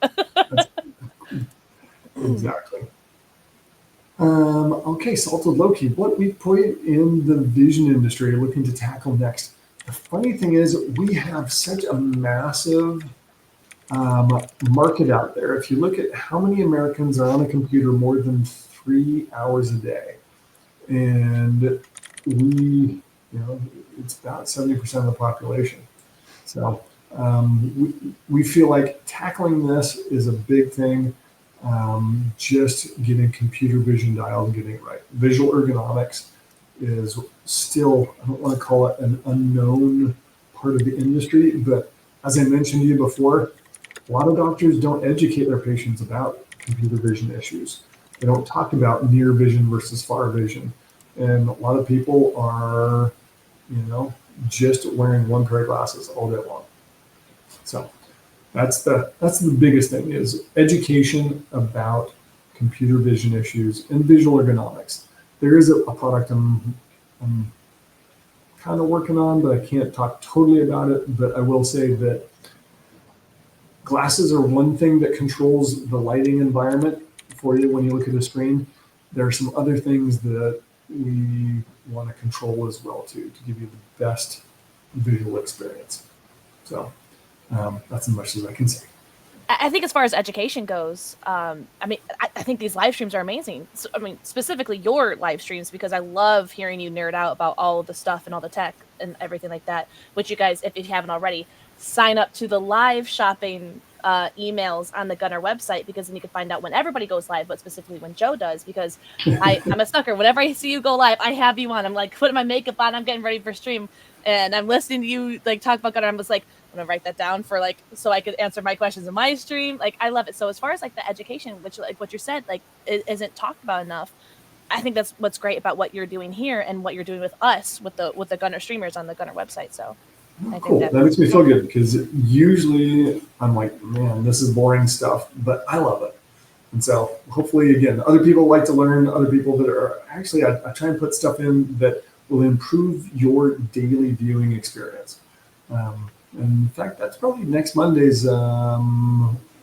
Exactly. Okay, Salted Loki. What we put in the vision industry are looking to tackle next. The funny thing is, we have such a massive market out there. If you look at how many Americans are on a computer more than 3 hours a day, and it's about 70% of the population. So we feel like tackling this is a big thing. Just getting computer vision dialed and getting it right. Visual ergonomics is still, I don't want to call it an unknown part of the industry, but as I mentioned to you before, a lot of doctors don't educate their patients about computer vision issues. They don't talk about near vision versus far vision. And a lot of people are, just wearing one pair of glasses all day long. So that's the biggest thing is education about computer vision issues and visual ergonomics. There is a product I'm kind of working on, but I can't talk totally about it. But I will say that glasses are one thing that controls the lighting environment for you when you look at a screen. There are some other things that we want to control as well too, to give you the best visual experience. So that's as much as I can say. I think as far as education goes, I think these live streams are amazing. So, specifically your live streams, because I love hearing you nerd out about all of the stuff and all the tech and everything like that, which you guys, if you haven't already, sign up to the live shopping emails on the Gunnar website, because then you can find out when everybody goes live, but specifically when Joe does, because I'm a sucker. Whenever I see you go live, I have you on. I'm like putting my makeup on, I'm getting ready for stream, and I'm listening to you like talk about Gunnar. I'm just like, I'm gonna write that down for so I could answer my questions in my stream. I love it. So as far as the education, which like what you said, it isn't talked about enough. I think that's what's great about what you're doing here and what you're doing with us with the Gunnar streamers on the Gunnar website. So cool. That makes me feel good, because usually I'm like, man, this is boring stuff, but I love it. And so hopefully, again, other people like to learn, other people that are actually, I try and put stuff in that will improve your daily viewing experience. In fact, that's probably next Monday's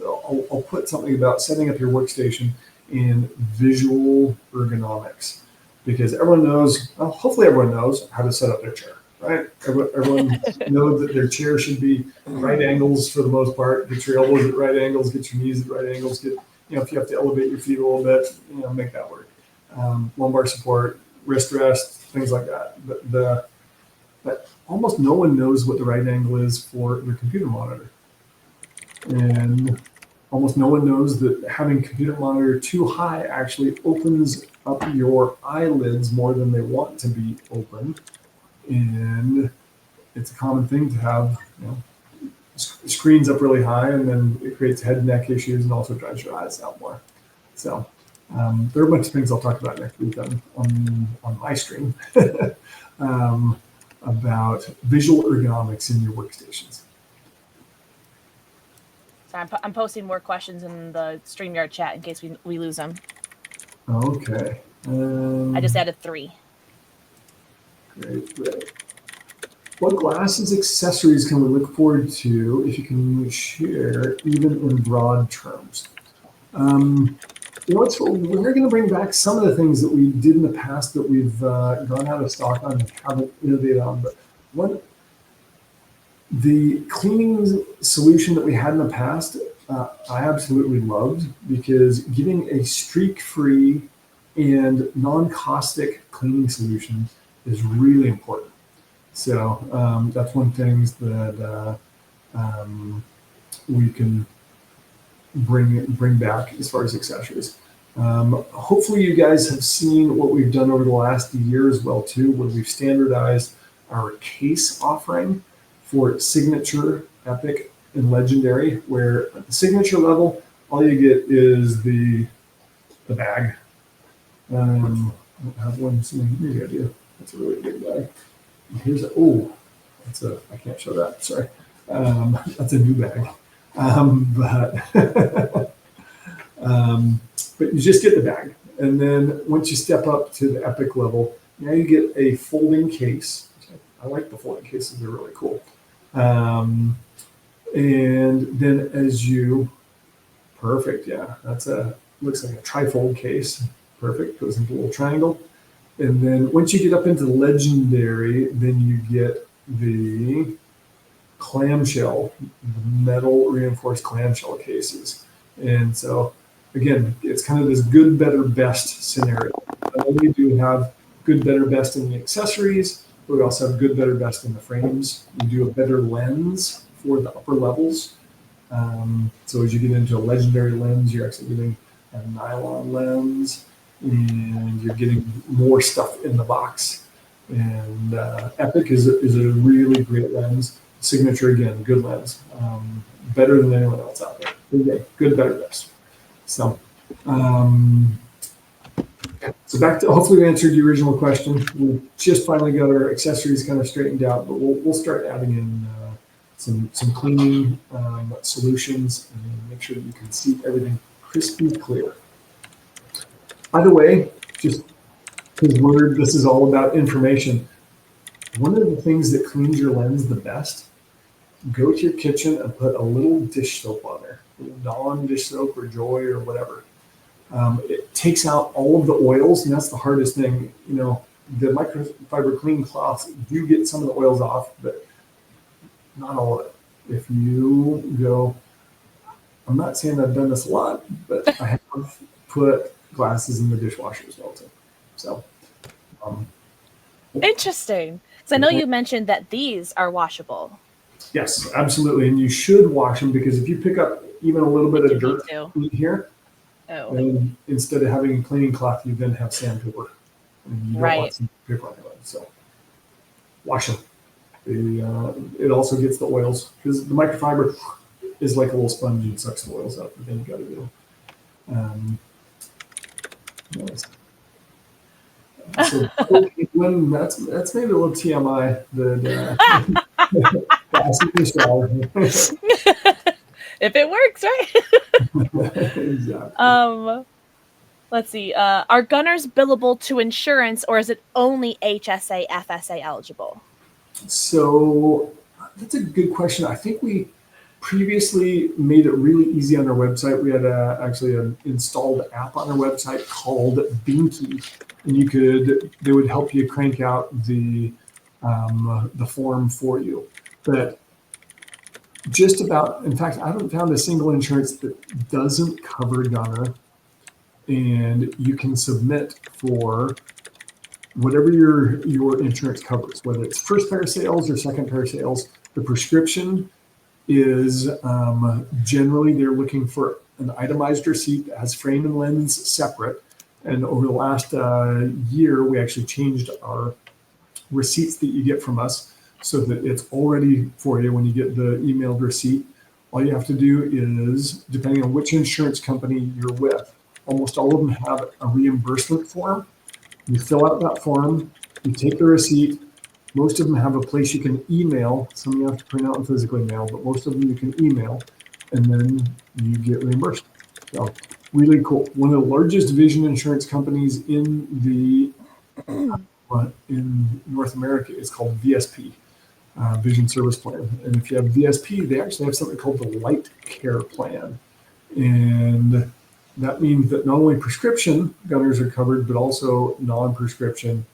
I'll put something about setting up your workstation in visual ergonomics, because everyone knows, well, hopefully everyone knows how to set up their chair, right? Everyone knows that their chair should be right angles for the most part. Get your elbows at right angles, get your knees at right angles, get, if you have to elevate your feet a little bit, make that work. Lumbar support, wrist rest, things like that. But almost no one knows what the right angle is for the computer monitor. And almost no one knows that having computer monitor too high actually opens up your eyelids more than they want to be open. And it's a common thing to have, screens up really high, and then it creates head and neck issues and also drives your eyes out more. So there are a bunch of things I'll talk about next week on my stream about visual ergonomics in your workstations. So I'm posting more questions in the StreamYard chat in case we lose them. Okay. I just added 3. Great. What glasses accessories can we look forward to if you can share, even in broad terms? We're going to bring back some of the things that we did in the past that we've gone out of stock on and haven't innovated on. But the cleaning solution that we had in the past, I absolutely loved, because getting a streak-free and non-caustic cleaning solution is really important. So that's one thing that we can bring back as far as accessories. Hopefully you guys have seen what we've done over the last year as well too, where we've standardized our case offering for signature, epic, and legendary, where at the signature level, all you get is the bag. I don't have one, maybe I do. That's a really big bag. Here's I can't show that, sorry. That's a new bag. But you just get the bag. And then once you step up to the epic level, now you get a folding case. I like the folding cases, they're really cool. And then perfect, yeah, looks like a trifold case. Perfect, goes into a little triangle. And then once you get up into legendary, then you get the clamshell, metal reinforced clamshell cases. And so again, it's kind of this good, better, best scenario. Not only do we have good, better, best in the accessories, but we also have good, better, best in the frames. We do a better lens for the upper levels. So as you get into a legendary lens, you're actually getting a nylon lens, and you're getting more stuff in the box. And Epic is a really great lens. Signature, again, good lens, better than anyone else out there. Again, good, better, best. So, so back to, hopefully we answered the original question. We just finally got our accessories kind of straightened out, but we'll start adding in some cleaning solutions and make sure that you can see everything crispy clear. By the way, just because this is all about information, one of the things that cleans your lens the best, go to your kitchen and put a little dish soap on there, Dawn dish soap or Joy or whatever. It takes out all of the oils, and that's the hardest thing. The microfiber clean cloths do get some of the oils off, but not all of it. If you go, I'm not saying I've done this a lot, but I have put glasses in the dishwasher as well too. So interesting. So I know you mentioned that these are washable. Yes, absolutely, and you should wash them, because if you pick up even a little bit of dirt in here, and instead of having a cleaning cloth, you then have sandpaper, and you don't want sandpaper on your lens. So wash them. It also gets the oils, because the microfiber is like a little sponge and sucks the oils out. But then you got to do. So that's maybe a little TMI. If it works, right? Exactly. Let's see. Are gunners billable to insurance, or is it only HSA, FSA eligible? So that's a good question. I think we previously made it really easy on our website. We had actually an installed app on our website called Binky, and they would help you crank out the form for you. But just about, in fact, I haven't found a single insurance that doesn't cover Gunnar, and you can submit for whatever your insurance covers, whether it's first pair sales or second pair sales. The prescription is generally they're looking for an itemized receipt that has frame and lens separate. And over the last year, we actually changed our receipts that you get from us so that it's all ready for you when you get the emailed receipt. All you have to do is, depending on which insurance company you're with, almost all of them have a reimbursement form. You fill out that form, you take the receipt. Most of them have a place you can email. Some you have to print out and physically mail, but most of them you can email, and then you get reimbursed. So really cool. One of the largest vision insurance companies in North America is called VSP, Vision Service Plan. And if you have VSP, they actually have something called the Light Care Plan. And that means that not only prescription gunners are covered, but also non-prescription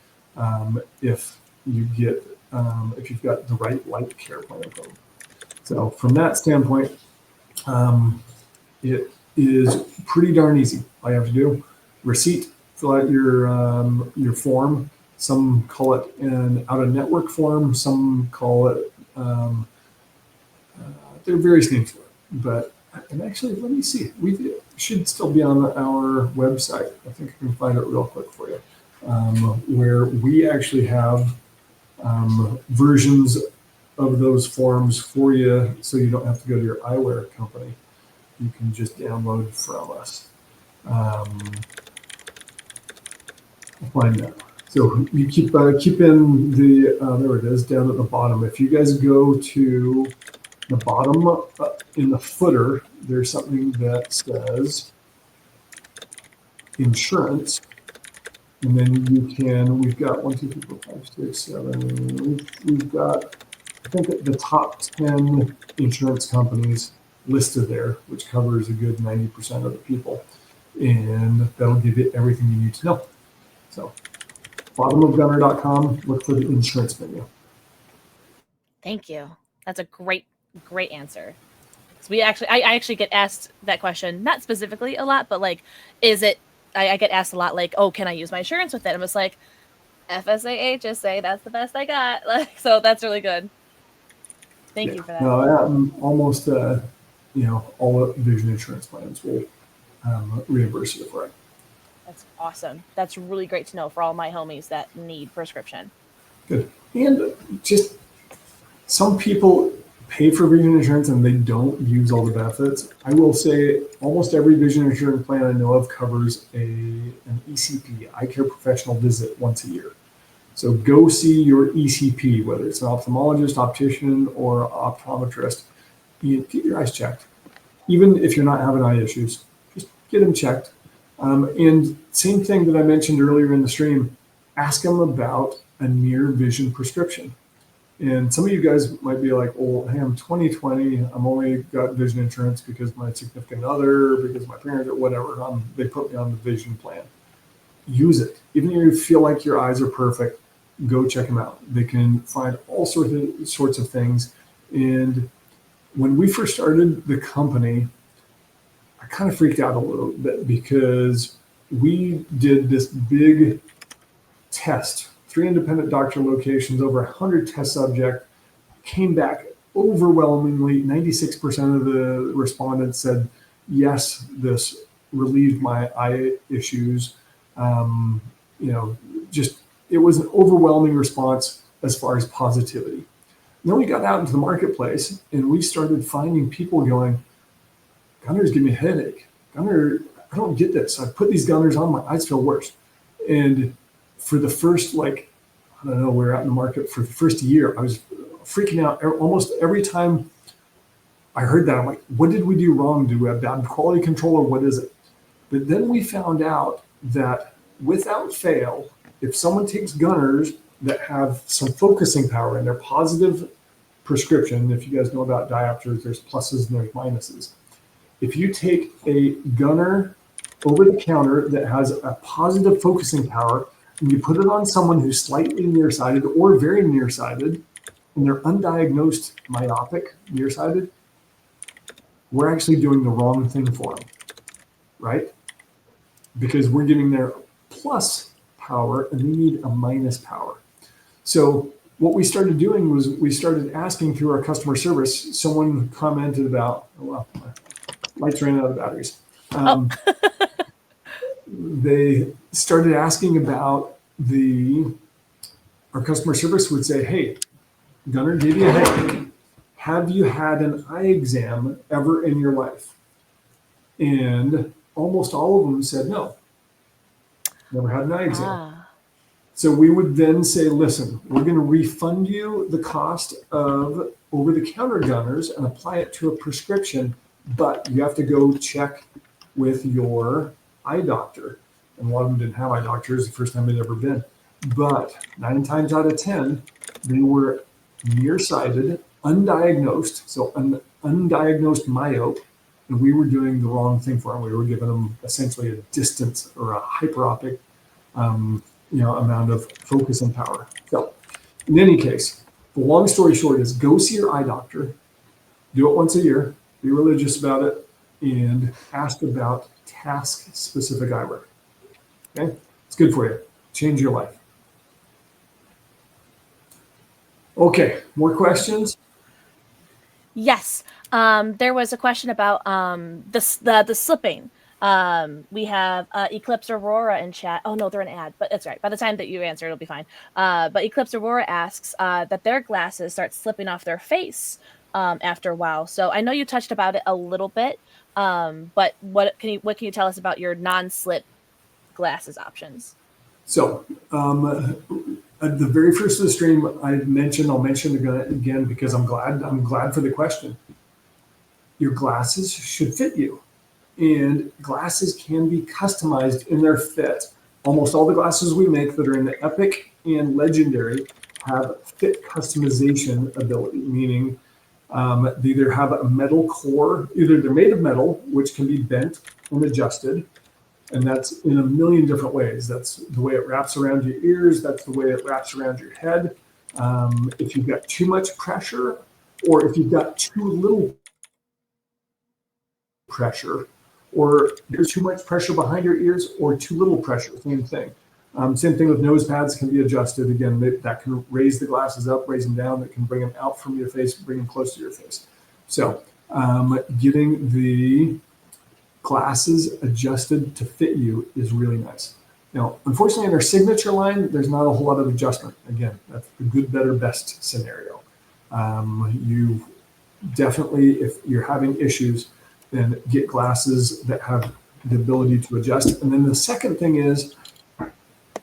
if you've got the right light care plan code. So from that standpoint, it is pretty darn easy. All you have to do, receipt, fill out your form. Some call it an out-of-network form. Some call it, there are various names for it. But, and actually, let me see. It should still be on our website. I think I can find it real quick for you, where we actually have versions of those forms for you, so you don't have to go to your eyewear company. You can just download from us. I'll find that. So you keep in the there it is down at the bottom. If you guys go to the bottom in the footer, there's something that says insurance. And then we've got 1, 2, 3, 4, 5, 6, 7. We've got, I think, the top 10 insurance companies listed there, which covers a good 90% of the people. And that'll give you everything you need to know. So, bottomofgunnar.com, look for the insurance menu. Thank you. That's a great answer. So I actually get asked that question, not specifically a lot, but like, is it? I get asked a lot, like, oh, can I use my insurance with it? I'm just like, FSA, HSA, that's the best I got. Like, so that's really good. Thank you for that. No, almost, all vision insurance plans will reimburse you for it. That's awesome. That's really great to know for all my homies that need prescription. Good. And just some people pay for vision insurance and they don't use all the benefits. I will say almost every vision insurance plan I know of covers an ECP, eye care professional visit once a year. So go see your ECP, whether it's an ophthalmologist, optician, or optometrist. Get your eyes checked. Even if you're not having eye issues, just get them checked. And same thing that I mentioned earlier in the stream, ask them about a near vision prescription. And some of you guys might be like, well, hey, I'm 2020. I'm only got vision insurance because my significant other, because my parents, or whatever, they put me on the vision plan. Use it. Even if you feel like your eyes are perfect, go check them out. They can find all sorts of things. And when we first started the company, I kind of freaked out a little bit because we did this big test, 3 independent doctor locations, over 100 test subjects, came back overwhelmingly, 96% of the respondents said, yes, this relieved my eye issues. It was an overwhelming response as far as positivity. And then we got out into the marketplace and we started finding people going, Gunnars give me a headache. Gunnar, I don't get this. I put these Gunnars on, my eyes feel worse. And for the first, we were out in the market for the first year, I was freaking out. Almost every time I heard that, I'm like, what did we do wrong? Do we have bad quality control or what is it? But then we found out that without fail, if someone takes Gunnars that have some focusing power and they're positive prescription, if you guys know about diopters, there's pluses and there's minuses. If you take a gunner over the counter that has a positive focusing power and you put it on someone who's slightly nearsighted or very nearsighted and they're undiagnosed myopic nearsighted, we're actually doing the wrong thing for them, right? Because we're giving their plus power and they need a minus power. So what we started doing was we started asking through our customer service. Someone commented about, oh, well, lights ran out of batteries. They started asking about our customer service would say, hey, Gunnar gave you a headache. Have you had an eye exam ever in your life? And almost all of them said no. Never had an eye exam. So we would then say, listen, we're going to refund you the cost of over-the-counter gunners and apply it to a prescription, but you have to go check with your eye doctor. And a lot of them didn't have eye doctors the first time they'd ever been. But 9 times out of 10, they were nearsighted, undiagnosed, so undiagnosed myope, and we were doing the wrong thing for them. We were giving them essentially a distance or a hyperopic amount of focus and power. So in any case, the long story short is go see your eye doctor, do it once a year, be religious about it, and ask about task-specific eyewear. Okay? It's good for you. Change your life. Okay, more questions? Yes. There was a question about the slipping. We have Eclipse Aurora in chat. Oh no, they're an ad, but that's right. By the time that you answer, it'll be fine. But Eclipse Aurora asks that their glasses start slipping off their face after a while. So I know you touched about it a little bit, but what can you tell us about your non-slip glasses options? So at the very first of the stream, I'll mention it again because I'm glad for the question. Your glasses should fit you, and glasses can be customized in their fit. Almost all the glasses we make that are in the Epic and Legendary have fit customization ability, meaning they either have a metal core, either they're made of metal, which can be bent and adjusted, and that's in a million different ways. That's the way it wraps around your ears. That's the way it wraps around your head. If you've got too much pressure, or if you've got too little pressure, or there's too much pressure behind your ears, or too little pressure, same thing. Same thing with nose pads can be adjusted. Again, that can raise the glasses up, raise them down. That can bring them out from your face, bring them close to your face. So getting the glasses adjusted to fit you is really nice. Now, unfortunately, in our signature line, there's not a whole lot of adjustment. Again, that's the good, better, best scenario. You definitely, if you're having issues, then get glasses that have the ability to adjust. And then the second thing is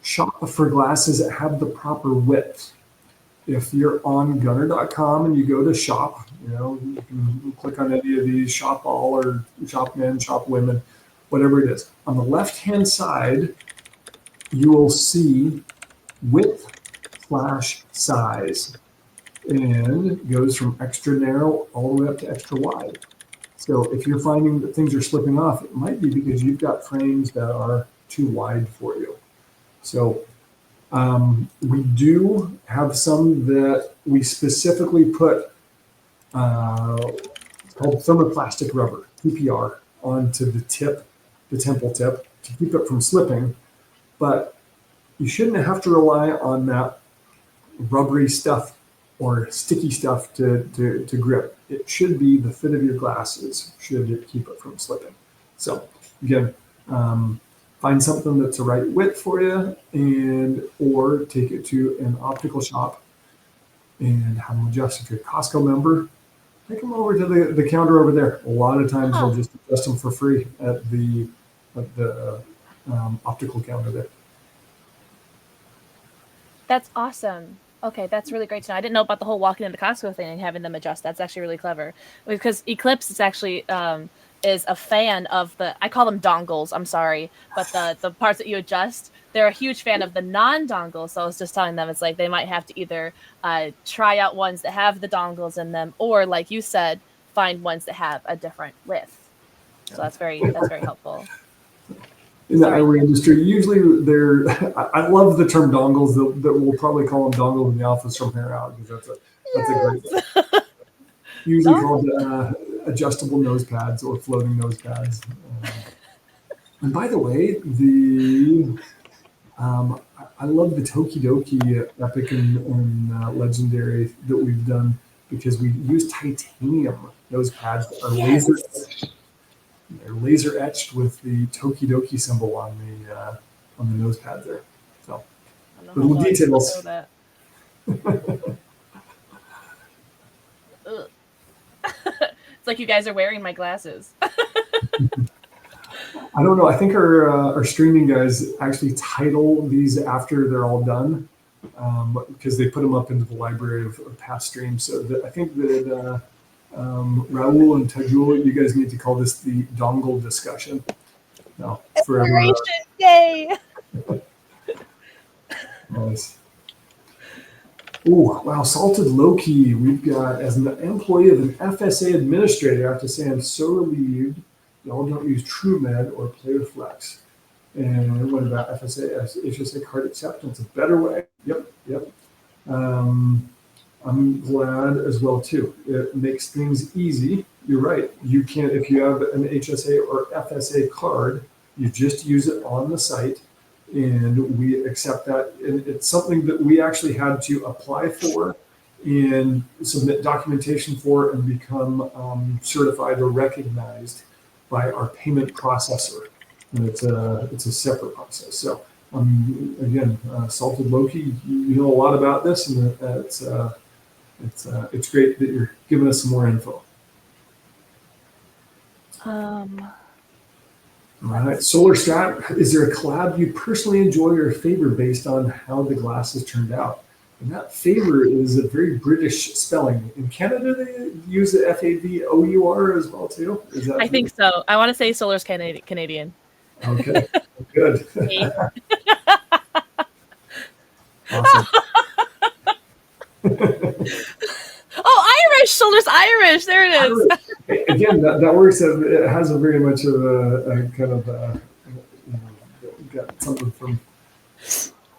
shop for glasses that have the proper width. If you're on gunnar.com and you go to shop, you can click on any of these, shop all or shop men, shop women, whatever it is. On the left-hand side, you will see width/size, and it goes from extra narrow all the way up to extra wide. So if you're finding that things are slipping off, it might be because you've got frames that are too wide for you. So we do have some that we specifically put it's called thermoplastic rubber, TPR, onto the tip, the temple tip, to keep it from slipping. But you shouldn't have to rely on that rubbery stuff or sticky stuff to grip. It should be the fit of your glasses should keep it from slipping. So again, find something that's the right width for you, or take it to an optical shop and have them adjust. If you're a Costco member, take them over to the counter over there. A lot of times they'll just adjust them for free at the optical counter there. That's awesome. Okay, that's really great to know. I didn't know about the whole walking into Costco thing and having them adjust. That's actually really clever, because Eclipse is actually is a fan of I call them dongles, I'm sorry, but the parts that you adjust they're a huge fan of the non-dongles. So I was just telling them it's like they might have to either try out ones that have the dongles in them, or like you said, find ones that have a different width. So that's very helpful. In the eyewear industry, usually they're. I love the term dongles. That we'll probably call them dongles in the office from here out, because that's a great one. Usually called adjustable nose pads or floating nose pads. And by the way, I love the Tokidoki epic and legendary that we've done, because we use titanium nose pads that are laser etched. They're laser etched with the Tokidoki symbol on the nose pad there. So little details. It's like you guys are wearing my glasses. I don't know. I think our streaming guys actually title these after they're all done, because they put them up into the library of past streams. So I think that Raul and Tajul, you guys need to call this the dongle discussion. No, forever. Yay! Nice. Oh, wow. Salted Loki. We've got, as an employee of an FSA administrator, I have to say I'm so relieved y'all don't use TrueMed or PlayerFlex. And what about FSA, HSA card acceptance? A better way. Yep. I'm glad as well too. It makes things easy. You're right. You can, if you have an HSA or FSA card, you just use it on the site, and we accept that. And it's something that we actually had to apply for and submit documentation for and become certified or recognized by our payment processor. And it's a separate process. So again, Salted Loki, you know a lot about this, and it's great that you're giving us some more info. All right, Solar Strat, is there a collab you personally enjoy or favor based on how the glasses turned out? And that favor is a very British spelling. In Canada, they use the FAVOUR as well too. Is that I think so. I want to say Solar's Canadian. Okay, good. Awesome. Oh, Irish! Solar's Irish. There it is. Again, that works. It has a very much of a kind of got something from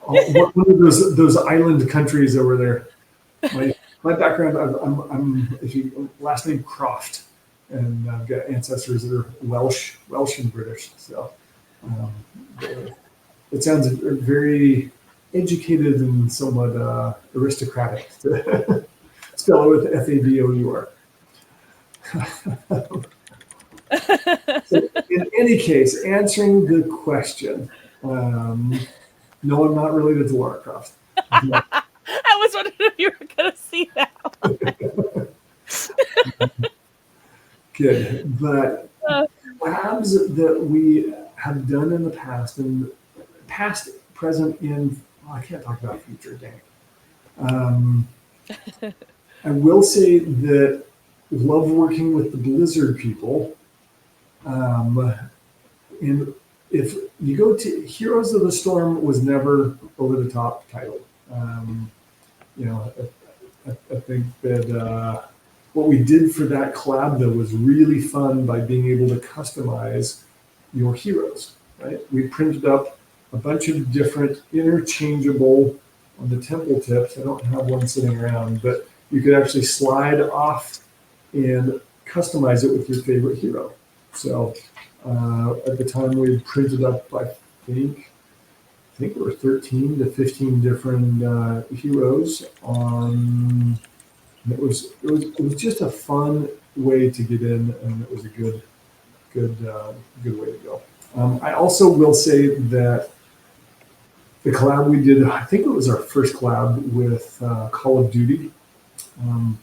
one of those island countries over there. My background, I'm last name Croft, and I've got ancestors that are Welsh and British. So it sounds very educated and somewhat aristocratic to spell it with FAVOUR. So in any case, answering the question, no, I'm not related to Lara Croft. No. I was wondering if you were going to see that one. Good, but labs that we have done in the past, and past, present, in, I can't talk about future, dang. I will say that love working with the Blizzard people. And if you go to Heroes of the Storm, was never over the top title. I think that what we did for that collab though was really fun by being able to customize your heroes. Right? We printed up a bunch of different interchangeable on the temple tips. I don't have one sitting around, but you could actually slide off and customize it with your favorite hero. So at the time we printed up, I think there were 13 to 15 different heroes on. It was just a fun way to get in, and it was a good way to go. I also will say that the collab we did, I think it was our first collab with Call of Duty.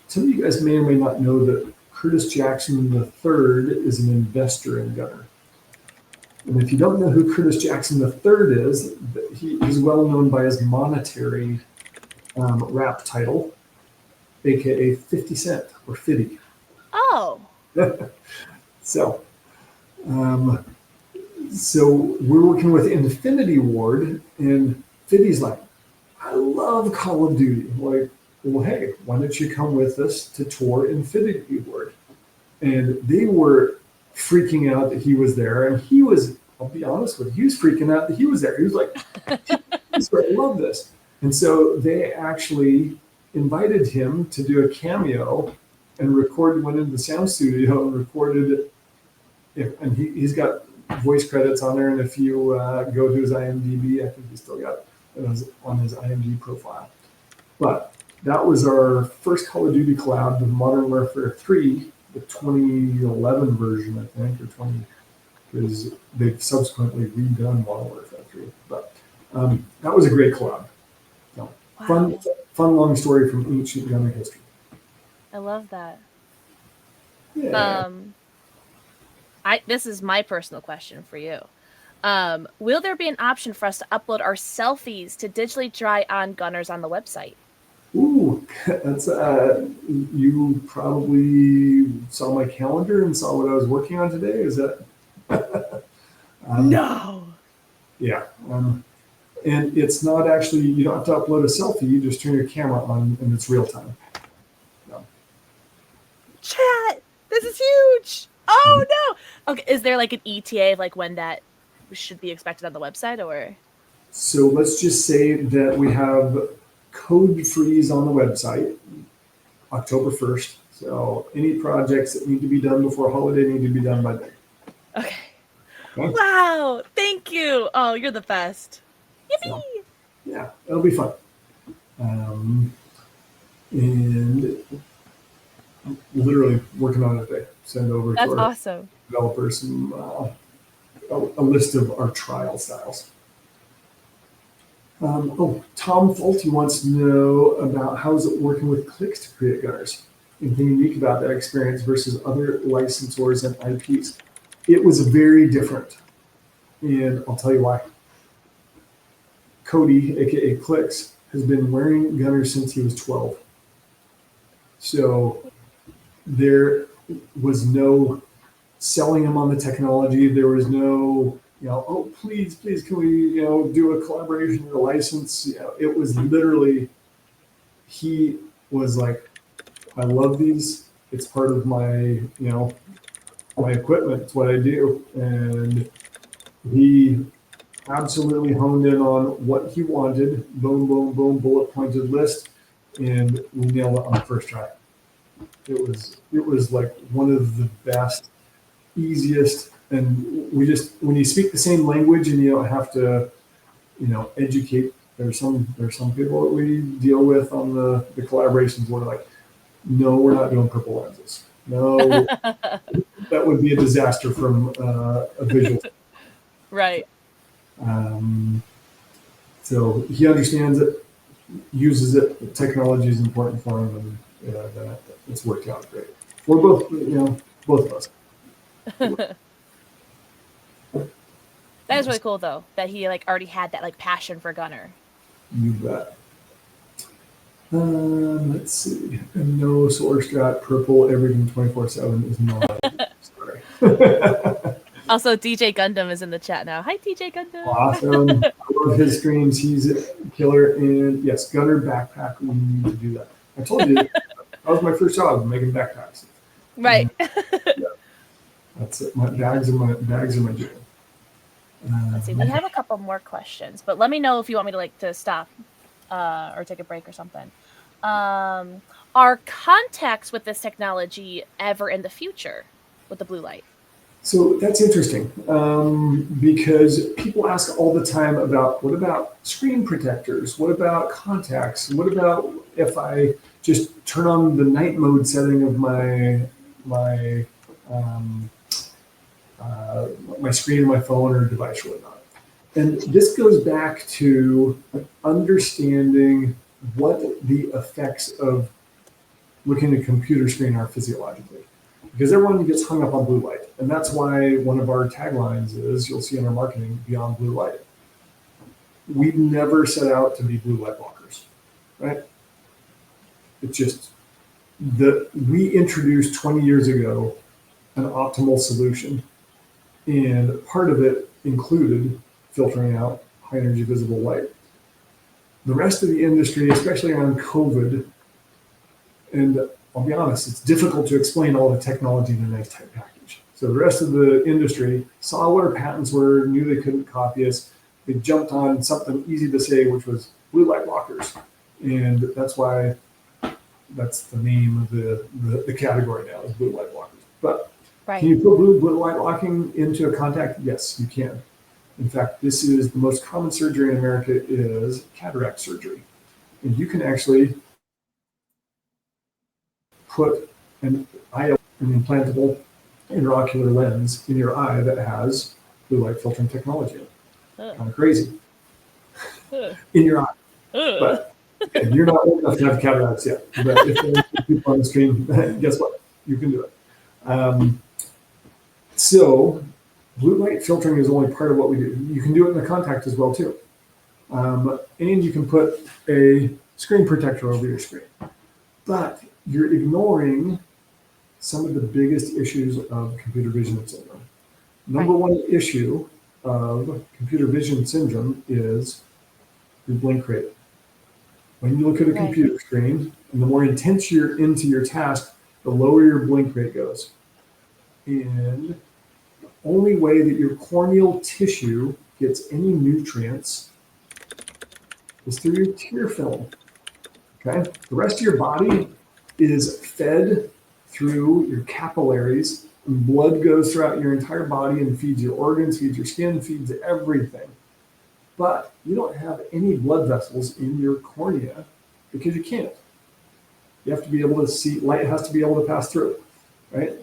Some of you guys may or may not know that Curtis Jackson III is an investor in Gunnar. And if you don't know who Curtis Jackson III is, he's well known by his monetary rap title, aka 50 Cent or Fitty. Oh. So So we're working with Infinity Ward, and Fiddy's like, I love Call of Duty. I'm like, well, hey, why don't you come with us to tour Infinity Ward? And they were freaking out that he was there, and he was, I'll be honest with you, he was freaking out that he was there. He was like, I love this. And so they actually invited him to do a cameo and went into the sound studio and recorded it. And he's got voice credits on there. And if you go to his IMDb, I think he's still got it on his IMDb profile. But that was our first Call of Duty collab with Modern Warfare 3, the 2011 version, I think, or 20, because they've subsequently redone Modern Warfare 3. But that was a great collab. So, wow. Fun long story from ancient gunner history. I love that. Yeah. This is my personal question for you. Will there be an option for us to upload our selfies to digitally try on gunners on the website? Ooh, that's you probably saw my calendar and saw what I was working on today. Is that? No. Yeah. And it's not actually, you don't have to upload a selfie. You just turn your camera on and it's real time. No. Chat, this is huge. Oh no. Okay, is there like an ETA of like when that should be expected on the website, or? So let's just say that we have code freeze on the website October 1st. So any projects that need to be done before holiday need to be done by then. Okay. Wow. Thank you. Oh, you're the best. Yippee. So, yeah, it'll be fun. And literally working on it today. Send over to our awesome. Developers some a list of our trial styles. Tom Fulty wants to know about how is it working with Clix to create gunners. Anything unique about that experience versus other licensors and IPs? It was very different, and I'll tell you why. Cody, aka Clix, has been wearing gunners since he was 12. So there was no selling him on the technology. There was no, oh, please, can we, do a collaboration or a license? It was literally, he was like, I love these. It's part of my, my equipment. It's what I do. And he absolutely honed in on what he wanted. Boom, boom, boom, bullet pointed list. And we nailed it on the first try. It was like one of the best, easiest, and when you speak the same language and you don't have to, educate. There's some people that we deal with on the collaborations where like, no, we're not doing purple lenses. No, that would be a disaster from a visual. Right. So he understands it, uses it. The technology is important for him, and it's worked out great. We're both, both of us. That is really cool, though, that he already had that passion for gunner. You bet. Let's see. No source strat purple everything 24/7 is not. Sorry. Also, DJ Gundam is in the chat now. Hi, DJ Gundam. Awesome. I love his streams. He's a killer. And yes, gunner backpack. We need to do that. I told you that was my first job, making backpacks. Right. Yeah. That's it. My bags are my jam. Let's see. We have a couple more questions, but let me know if you want me to stop or take a break or something. Are contacts with this technology ever in the future with the blue light? So that's interesting because people ask all the time about what about screen protectors? What about contacts? What about if I just turn on the night mode setting of my screen on my phone or device or whatnot? And this goes back to understanding what the effects of looking at a computer screen are physiologically. Because everyone gets hung up on blue light. And that's why one of our taglines is, you'll see in our marketing, beyond blue light. We never set out to be blue light blockers, right? It's just that we introduced 20 years ago an optimal solution. And part of it included filtering out high energy visible light. The rest of the industry, especially around COVID, and I'll be honest, it's difficult to explain all the technology in a nice tight package. So the rest of the industry saw what our patents were, knew they couldn't copy us. They jumped on something easy to say, which was blue light blockers. And that's why that's the name of the category now is blue light blockers. But can you put blue light blocking into a contact? Yes, you can. In fact, this is the most common surgery in America is cataract surgery. And you can actually put an implantable intraocular lens in your eye that has blue light filtering technology in it. Kind of crazy. In your eye. But you're not old enough to have cataracts yet. But if there are people on the screen, guess what? You can do it. So blue light filtering is only part of what we do. You can do it in the contact as well too. And you can put a screen protector over your screen. But you're ignoring some of the biggest issues of computer vision syndrome. Number one issue of computer vision syndrome is your blink rate. When you look at a computer screen, and the more intense you're into your task, the lower your blink rate goes. And the only way that your corneal tissue gets any nutrients is through your tear film. Okay? The rest of your body is fed through your capillaries, and blood goes throughout your entire body and feeds your organs, feeds your skin, feeds everything. But you don't have any blood vessels in your cornea because you can't. You have to be able to see, light has to be able to pass through, right?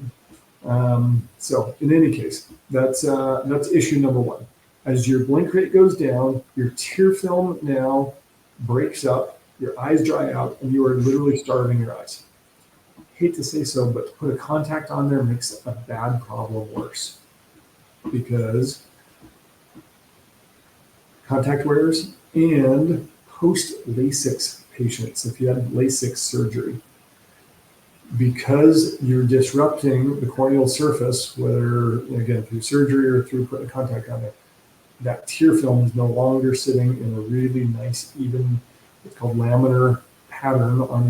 So in any case, that's issue number one. As your blink rate goes down, your tear film now breaks up, your eyes dry out, and you are literally starving your eyes. Hate to say so, but to put a contact on there makes a bad problem worse, because contact wearers and post-LASIK patients, if you had LASIK surgery, because you're disrupting the corneal surface, whether, again, through surgery or through putting a contact on there, that tear film is no longer sitting in a really nice, even, it's called laminar pattern on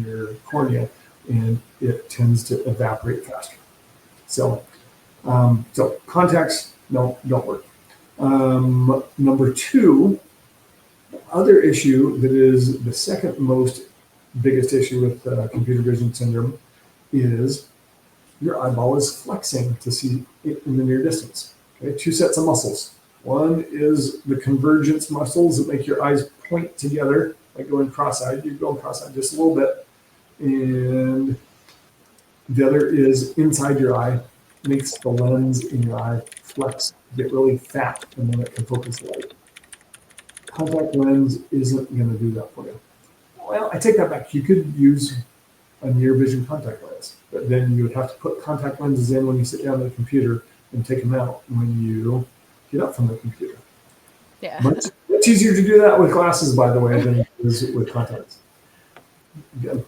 your cornea, and it tends to evaporate faster. So, so contacts don't work. Number two, the other issue that is the second most biggest issue with computer vision syndrome is your eyeball is flexing to see it in the near distance. Okay, two sets of muscles. One is the convergence muscles that make your eyes point together, like going cross-eyed. You're going cross-eyed just a little bit. And the other is inside your eye, makes the lens in your eye flex, get really fat, and then it can focus light. Contact lens isn't going to do that for you. Well, I take that back. You could use a near vision contact lens, but then you would have to put contact lenses in when you sit down at the computer and take them out when you get up from the computer. Yeah. Much easier to do that with glasses, by the way, than it is with contacts. Good.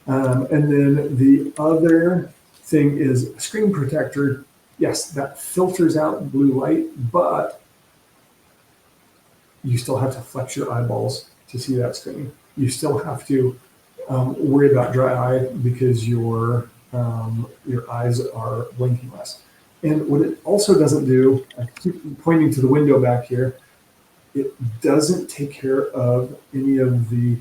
And then the other thing is a screen protector. Yes, that filters out blue light, but you still have to flex your eyeballs to see that screen. You still have to worry about dry eye because your eyes are blinking less. And what it also doesn't do, I keep pointing to the window back here, it doesn't take care of any of the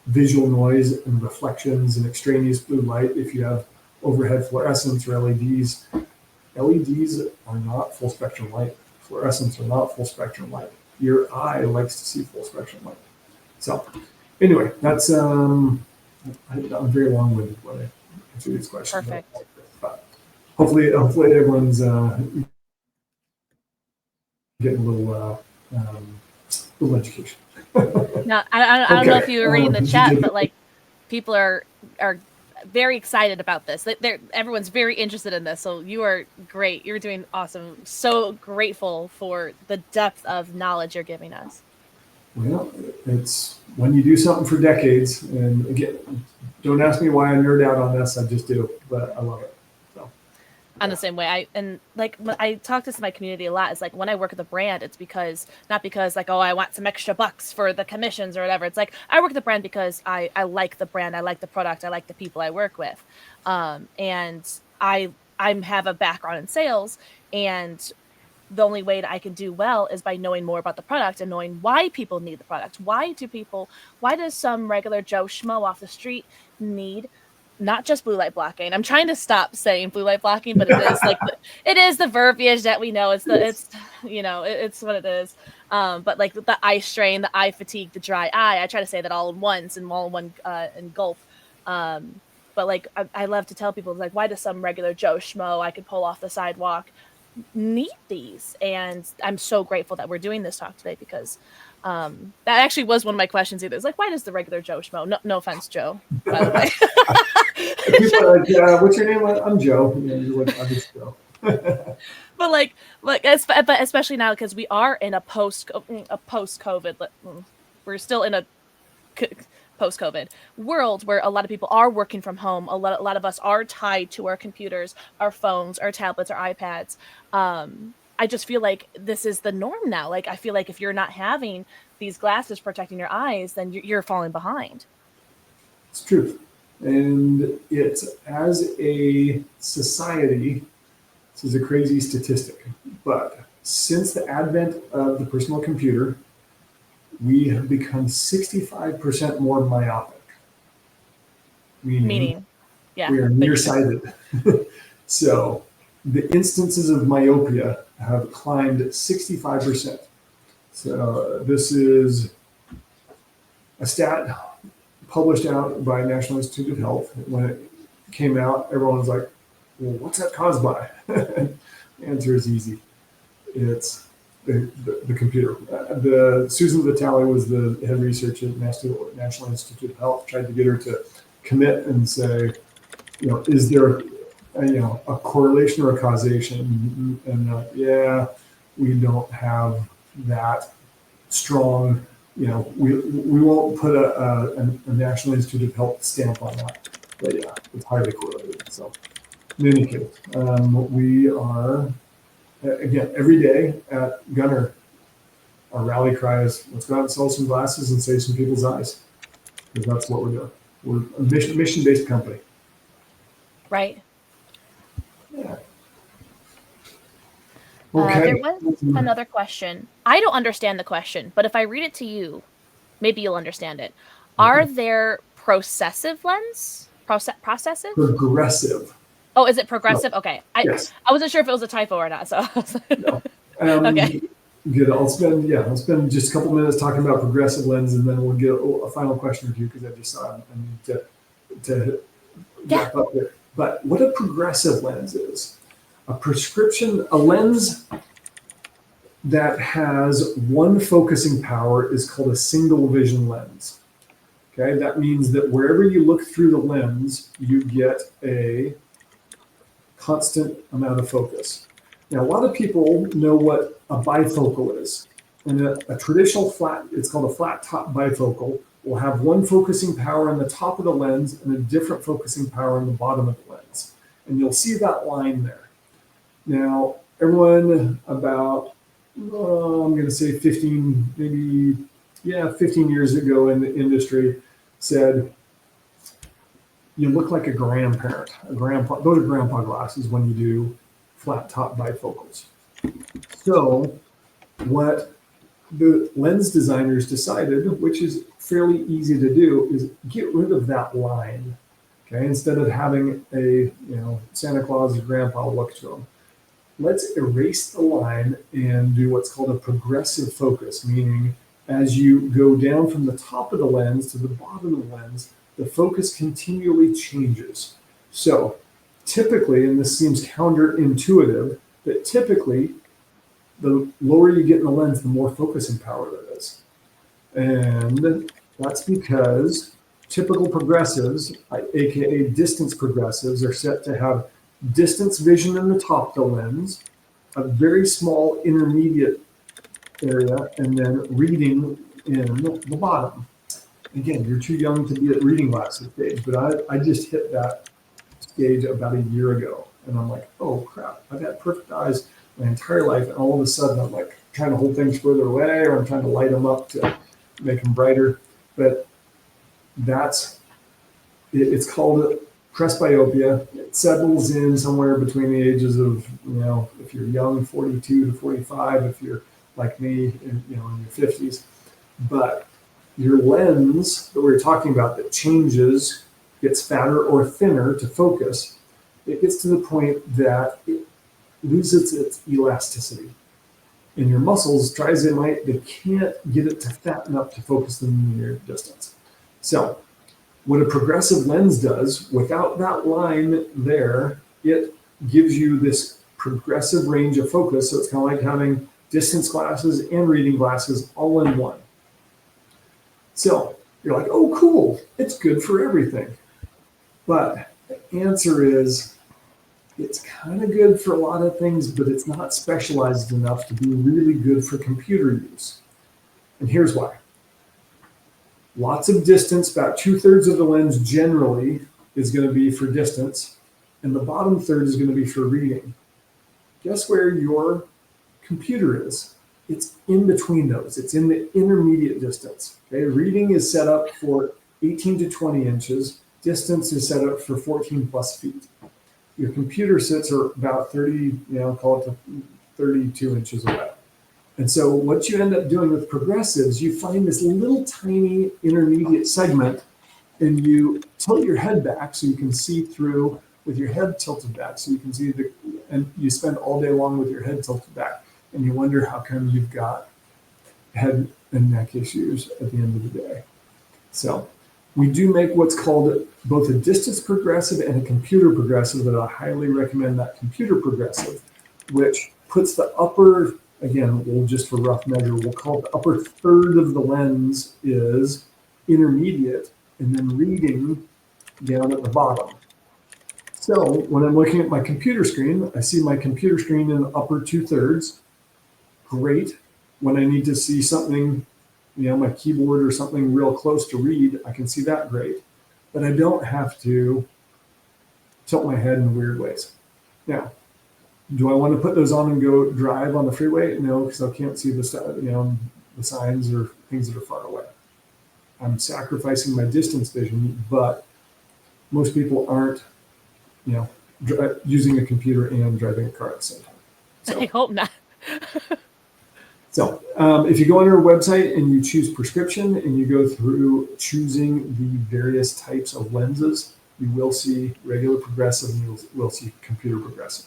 visual noise and reflections and extraneous blue light. If you have overhead fluorescents or LEDs, LEDs are not full spectrum light. Fluorescents are not full spectrum light. Your eye likes to see full spectrum light. So anyway, that's I'm very long-winded when I answer these questions. Perfect. But hopefully everyone's getting a little education. Now, I don't know if you were reading the chat, but like people are very excited about this. Everyone's very interested in this. So you are great. You're doing awesome. So grateful for the depth of knowledge you're giving us. Well, it's when you do something for decades, and again, don't ask me why I nerd out on this. I just do, but I love it. So. I'm the same way. And like when I talk to my community a lot, it's like when I work at the brand, it's because not because like, oh, I want some extra bucks for the commissions or whatever. It's like I work at the brand because I like the brand, I like the product, I like the people I work with. And I have a background in sales, and the only way that I can do well is by knowing more about the product and knowing why people need the product. Why does some regular Joe Schmo off the street need not just blue light blocking? I'm trying to stop saying blue light blocking, but it is like it is the verbiage that we know. It's it's what it is. But like the eye strain, the eye fatigue, the dry eye, I try to say that all in once and all in one in gulp. But like I love to tell people like, why does some regular Joe Schmo I could pull off the sidewalk need these? And I'm so grateful that we're doing this talk today because that actually was one of my questions either. It's like, why does the regular Joe Schmo, no offense, Joe, by the way. People are like, yeah, what's your name? I'm Joe. You're like, I'm just Joe. But but especially now because we are in a post COVID, we're still in a post COVID world where a lot of people are working from home. A lot of us are tied to our computers, our phones, our tablets, our iPads. I just feel like this is the norm now. Like I feel like if you're not having these glasses protecting your eyes, then you're falling behind. It's true. And it's as a society, this is a crazy statistic, but since the advent of the personal computer, we have become 65% more myopic. Meaning yeah, we are nearsighted. So the instances of myopia have climbed 65%. So this is a stat published out by National Institute of Health. When it came out, everyone was like, well, what's that caused by? The answer is easy. It's the computer. Susan Vitale was the head researcher at National Institute of Health, tried to get her to commit and say, is there a correlation or a causation? And yeah, we don't have that strong. We won't put a National Institute of Health stamp on that, but yeah, it's highly correlated. So in any case, we are, again, every day at Gunnar, our rally cry is, let's go out and sell some glasses and save some people's eyes, because that's what we're doing. We're a mission-based company. Right. Yeah. Okay. There was another question. I don't understand the question, but if I read it to you, maybe you'll understand it. Are there processive lens? Processive? Progressive. Oh, is it progressive? No. Okay. Yes. I wasn't sure if it was a typo or not. So no. Okay. Good. I'll spend just a couple minutes talking about progressive lens, and then we'll get a final question or two because I just saw I need to wrap up there. But what a progressive lens is, a lens that has one focusing power is called a single vision lens. Okay, that means that wherever you look through the lens, you get a constant amount of focus. Now, a lot of people know what a bifocal is. And a traditional it's called a flat top bifocal, will have one focusing power on the top of the lens and a different focusing power on the bottom of the lens. And you'll see that line there. Now, everyone about, I'm going to say 15 years ago in the industry said, you look like a grandparent, those are grandpa glasses when you do flat top bifocals. So what the lens designers decided, which is fairly easy to do, is get rid of that line. Okay, instead of having a Santa Claus or grandpa look to them, let's erase the line and do what's called a progressive focus, meaning as you go down from the top of the lens to the bottom of the lens, the focus continually changes. So typically, and this seems counterintuitive, but typically the lower you get in the lens, the more focusing power there is. And that's because typical progressives, aka distance progressives, are set to have distance vision in the top of the lens, a very small intermediate area, and then reading in the bottom. Again, you're too young to be at reading glasses stage, but I just hit that stage about a year ago. and I'm like, oh crap, I've had perfect eyes my entire life, and all of a sudden I'm like trying to hold things further away, or I'm trying to light them up to make them brighter. But it's called presbyopia. It settles in somewhere between the ages of, if you're young, 42 to 45, if you're like me, in your 50s. But your lens that we were talking about that changes, gets fatter or thinner to focus, it gets to the point that it loses its elasticity. And your muscles, try as they might, they can't get it to fatten up to focus the near distance. So what a progressive lens does, without that line there, it gives you this progressive range of focus. So it's kind of like having distance glasses and reading glasses all in one. So you're like, oh, cool, it's good for everything. But the answer is, it's kind of good for a lot of things, but it's not specialized enough to be really good for computer use. And here's why. Lots of distance, about 2/3 of the lens generally is going to be for distance, and the bottom third is going to be for reading. Guess where your computer is? It's in between those. It's in the intermediate distance. Okay, reading is set up for 18 to 20 inches. Distance is set up for 14 plus feet. Your computer sits about 30, call it 32 inches away. And so what you end up doing with progressives, you find this little tiny intermediate segment, and you tilt your head back so you can see through with your head tilted back, so you can see and you spend all day long with your head tilted back, and you wonder how come you've got head and neck issues at the end of the day. So we do make what's called both a distance progressive and a computer progressive, that I highly recommend that computer progressive, which puts the upper, again, just for rough measure, we'll call it the upper third of the lens is intermediate, and then reading down at the bottom. So when I'm looking at my computer screen, I see my computer screen in the upper 2/3. Great. When I need to see something, my keyboard or something real close to read, I can see that great. But I don't have to tilt my head in weird ways. Now, do I want to put those on and go drive on the freeway? No, because I can't see the signs or things that are far away. I'm sacrificing my distance vision, but most people aren't, using a computer and driving a car at the same time. So, I hope not. So if you go on our website and you choose prescription and you go through choosing the various types of lenses, you will see regular progressive and you will see computer progressive.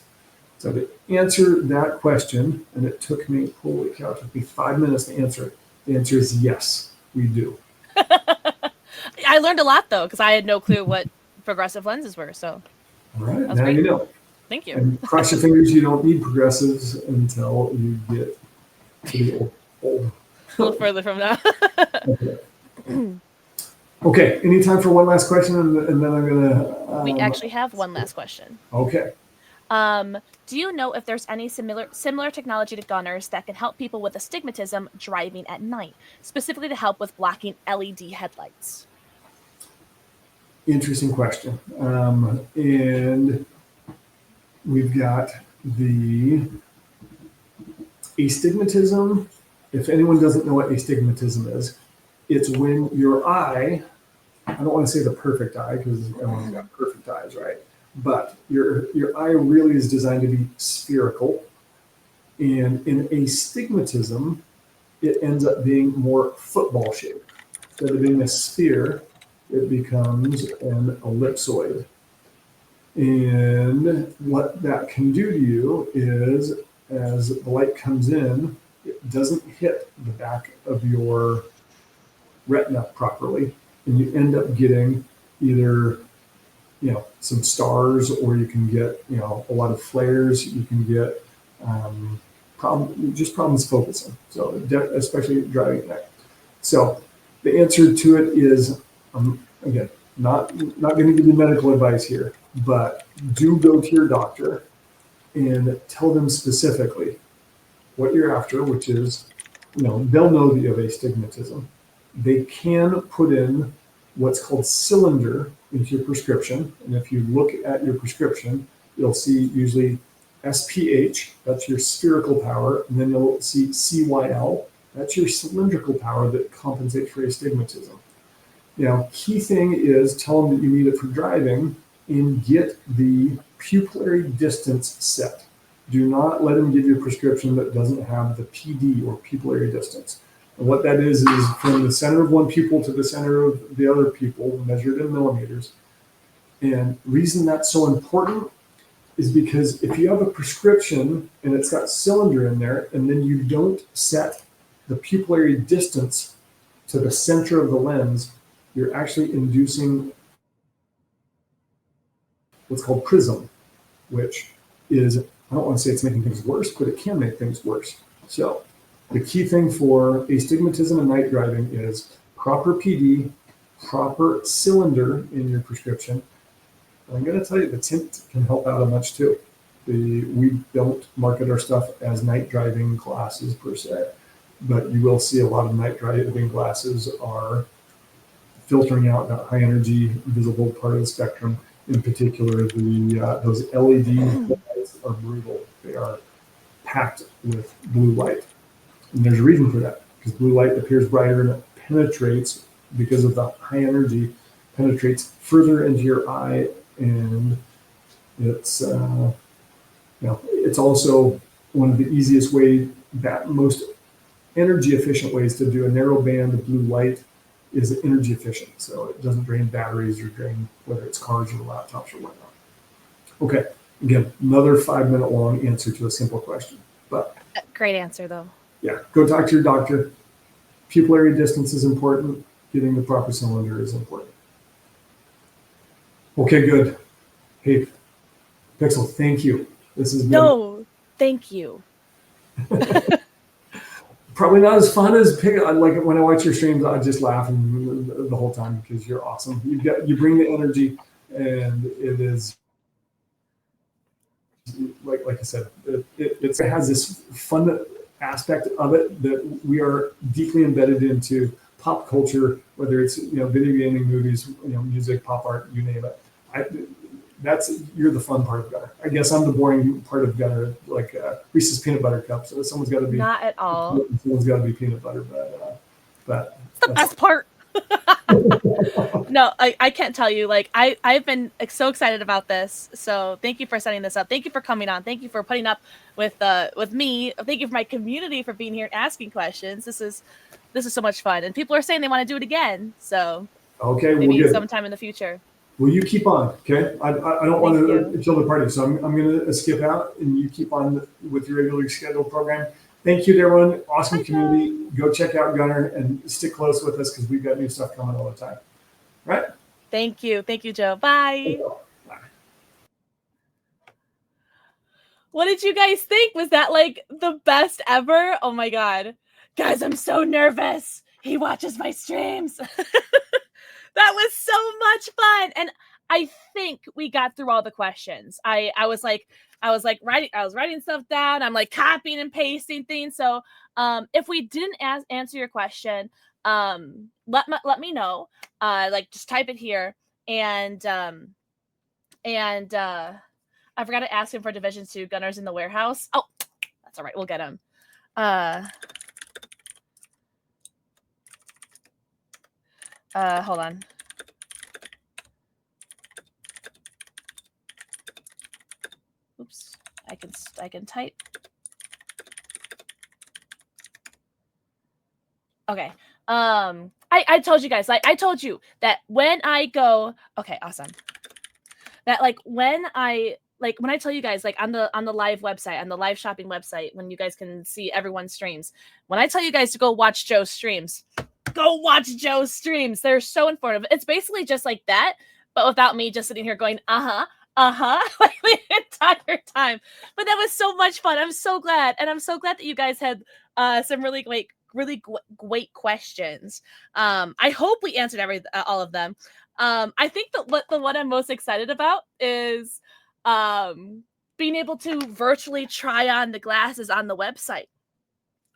So to answer that question, and it took me, holy cow, it took me 5 minutes to answer it. The answer is yes, we do. I learned a lot though, because I had no clue what progressive lenses were. So all right, now great. You know. Thank you. And cross your fingers, you don't need progressives until you get pretty old. A little further from now. Okay, any time for one last question, and then I'm gonna. We actually have one last question. Okay. Do you know if there's any similar technology to gunners that can help people with astigmatism driving at night, specifically to help with blocking LED headlights? Interesting question. And we've got the astigmatism. If anyone doesn't know what astigmatism is, it's when your eye, I don't want to say the perfect eye because everyone's got perfect eyes, right? But your eye really is designed to be spherical. And in astigmatism, it ends up being more football shaped. Instead of being a sphere, it becomes an ellipsoid. And what that can do to you is, as the light comes in, it doesn't hit the back of your retina properly, and you end up getting either some stars, or you can get a lot of flares. You can get problems focusing. So especially driving at night. So the answer to it is, again, not going to give you medical advice here, but do go to your doctor and tell them specifically what you're after, which is, they'll know that you have astigmatism. They can put in what's called cylinder into your prescription. And if you look at your prescription, you'll see usually SPH, that's your spherical power, and then you'll see CYL, that's your cylindrical power that compensates for astigmatism. Key thing is tell them that you need it for driving and get the pupillary distance set. Do not let them give you a prescription that doesn't have the PD, or pupillary distance. And what that is from the center of one pupil to the center of the other pupil, measured in millimeters. And the reason that's so important is because if you have a prescription and it's got cylinder in there, and then you don't set the pupillary distance to the center of the lens, you're actually inducing what's called prism, which is, I don't want to say it's making things worse, but it can make things worse. So the key thing for astigmatism and night driving is proper PD, proper cylinder in your prescription. And I'm going to tell you, the tint can help out a bunch too. We don't market our stuff as night driving glasses per se, but you will see a lot of night driving glasses are filtering out that high energy visible part of the spectrum. In particular, those LED lights are brutal. They are packed with blue light. And there's a reason for that, because blue light appears brighter and it penetrates, because of the high energy, penetrates further into your eye, and it's it's also one of the easiest ways, that most energy efficient ways to do a narrow band of blue light is energy efficient, so it doesn't drain batteries or drain, whether it's cars or laptops or whatnot. Okay, again, another 5-minute long answer to a simple question, but great answer though. Yeah, go talk to your doctor. Pupillary distance is important. Getting the proper cylinder is important. Okay, good. Hey, Pixel, thank you. This has been thank you. Probably not as fun as like when I watch your streams, I just laugh the whole time because you're awesome. You bring the energy, and it is like I said, it has this fun aspect of it that we are deeply embedded into pop culture, whether it's video gaming, movies, music, pop art, you name it. You're the fun part of Gunnar. I guess I'm the boring part of Gunnar, like Reese's peanut butter cups. So someone's got to be, not at all. Someone's got to be peanut butter, but it's the best part. No, I can't tell you. Like I've been so excited about this. So thank you for setting this up. Thank you for coming on. Thank you for putting up with me. Thank you for my community for being here and asking questions. This is so much fun, and people are saying they want to do it again. So okay, maybe sometime in the future. Well, you keep on, okay? I don't want to kill the party, so I'm going to skip out, and you keep on with your regularly scheduled program. Thank you to everyone. Awesome community. Go check out Gunnar and stick close with us because we've got new stuff coming all the time. Right? Thank you. Thank you, Joe. Bye. Bye. What did you guys think? Was that like the best ever? Oh my God. Guys, I'm so nervous. He watches my streams. That was so much fun. And I think we got through all the questions. I was writing stuff down. I'm like copying and pasting things. So if we didn't answer your question, let me know. Like just type it here. And I forgot to ask him for Division 2 Gunnars in the warehouse. Oh, that's all right. We'll get him. Hold on. Oops. I can type. Okay. I told you guys, like I told you that when I go, okay, awesome. That like when I tell you guys, like on the live website, on the live shopping website, when you guys can see everyone's streams, when I tell you guys to go watch Joe's streams, go watch Joe's streams. They're so informative. It's basically just like that, but without me just sitting here going, like the entire time. But that was so much fun. I'm so glad. And I'm so glad that you guys had some really great questions. I hope we answered all of them. I think that the one I'm most excited about is being able to virtually try on the glasses on the website.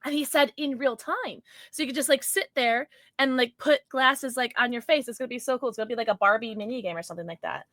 And he said in real time. So you could just like sit there and like put glasses like on your face. It's going to be so cool. It's going to be like a Barbie mini game or something like that.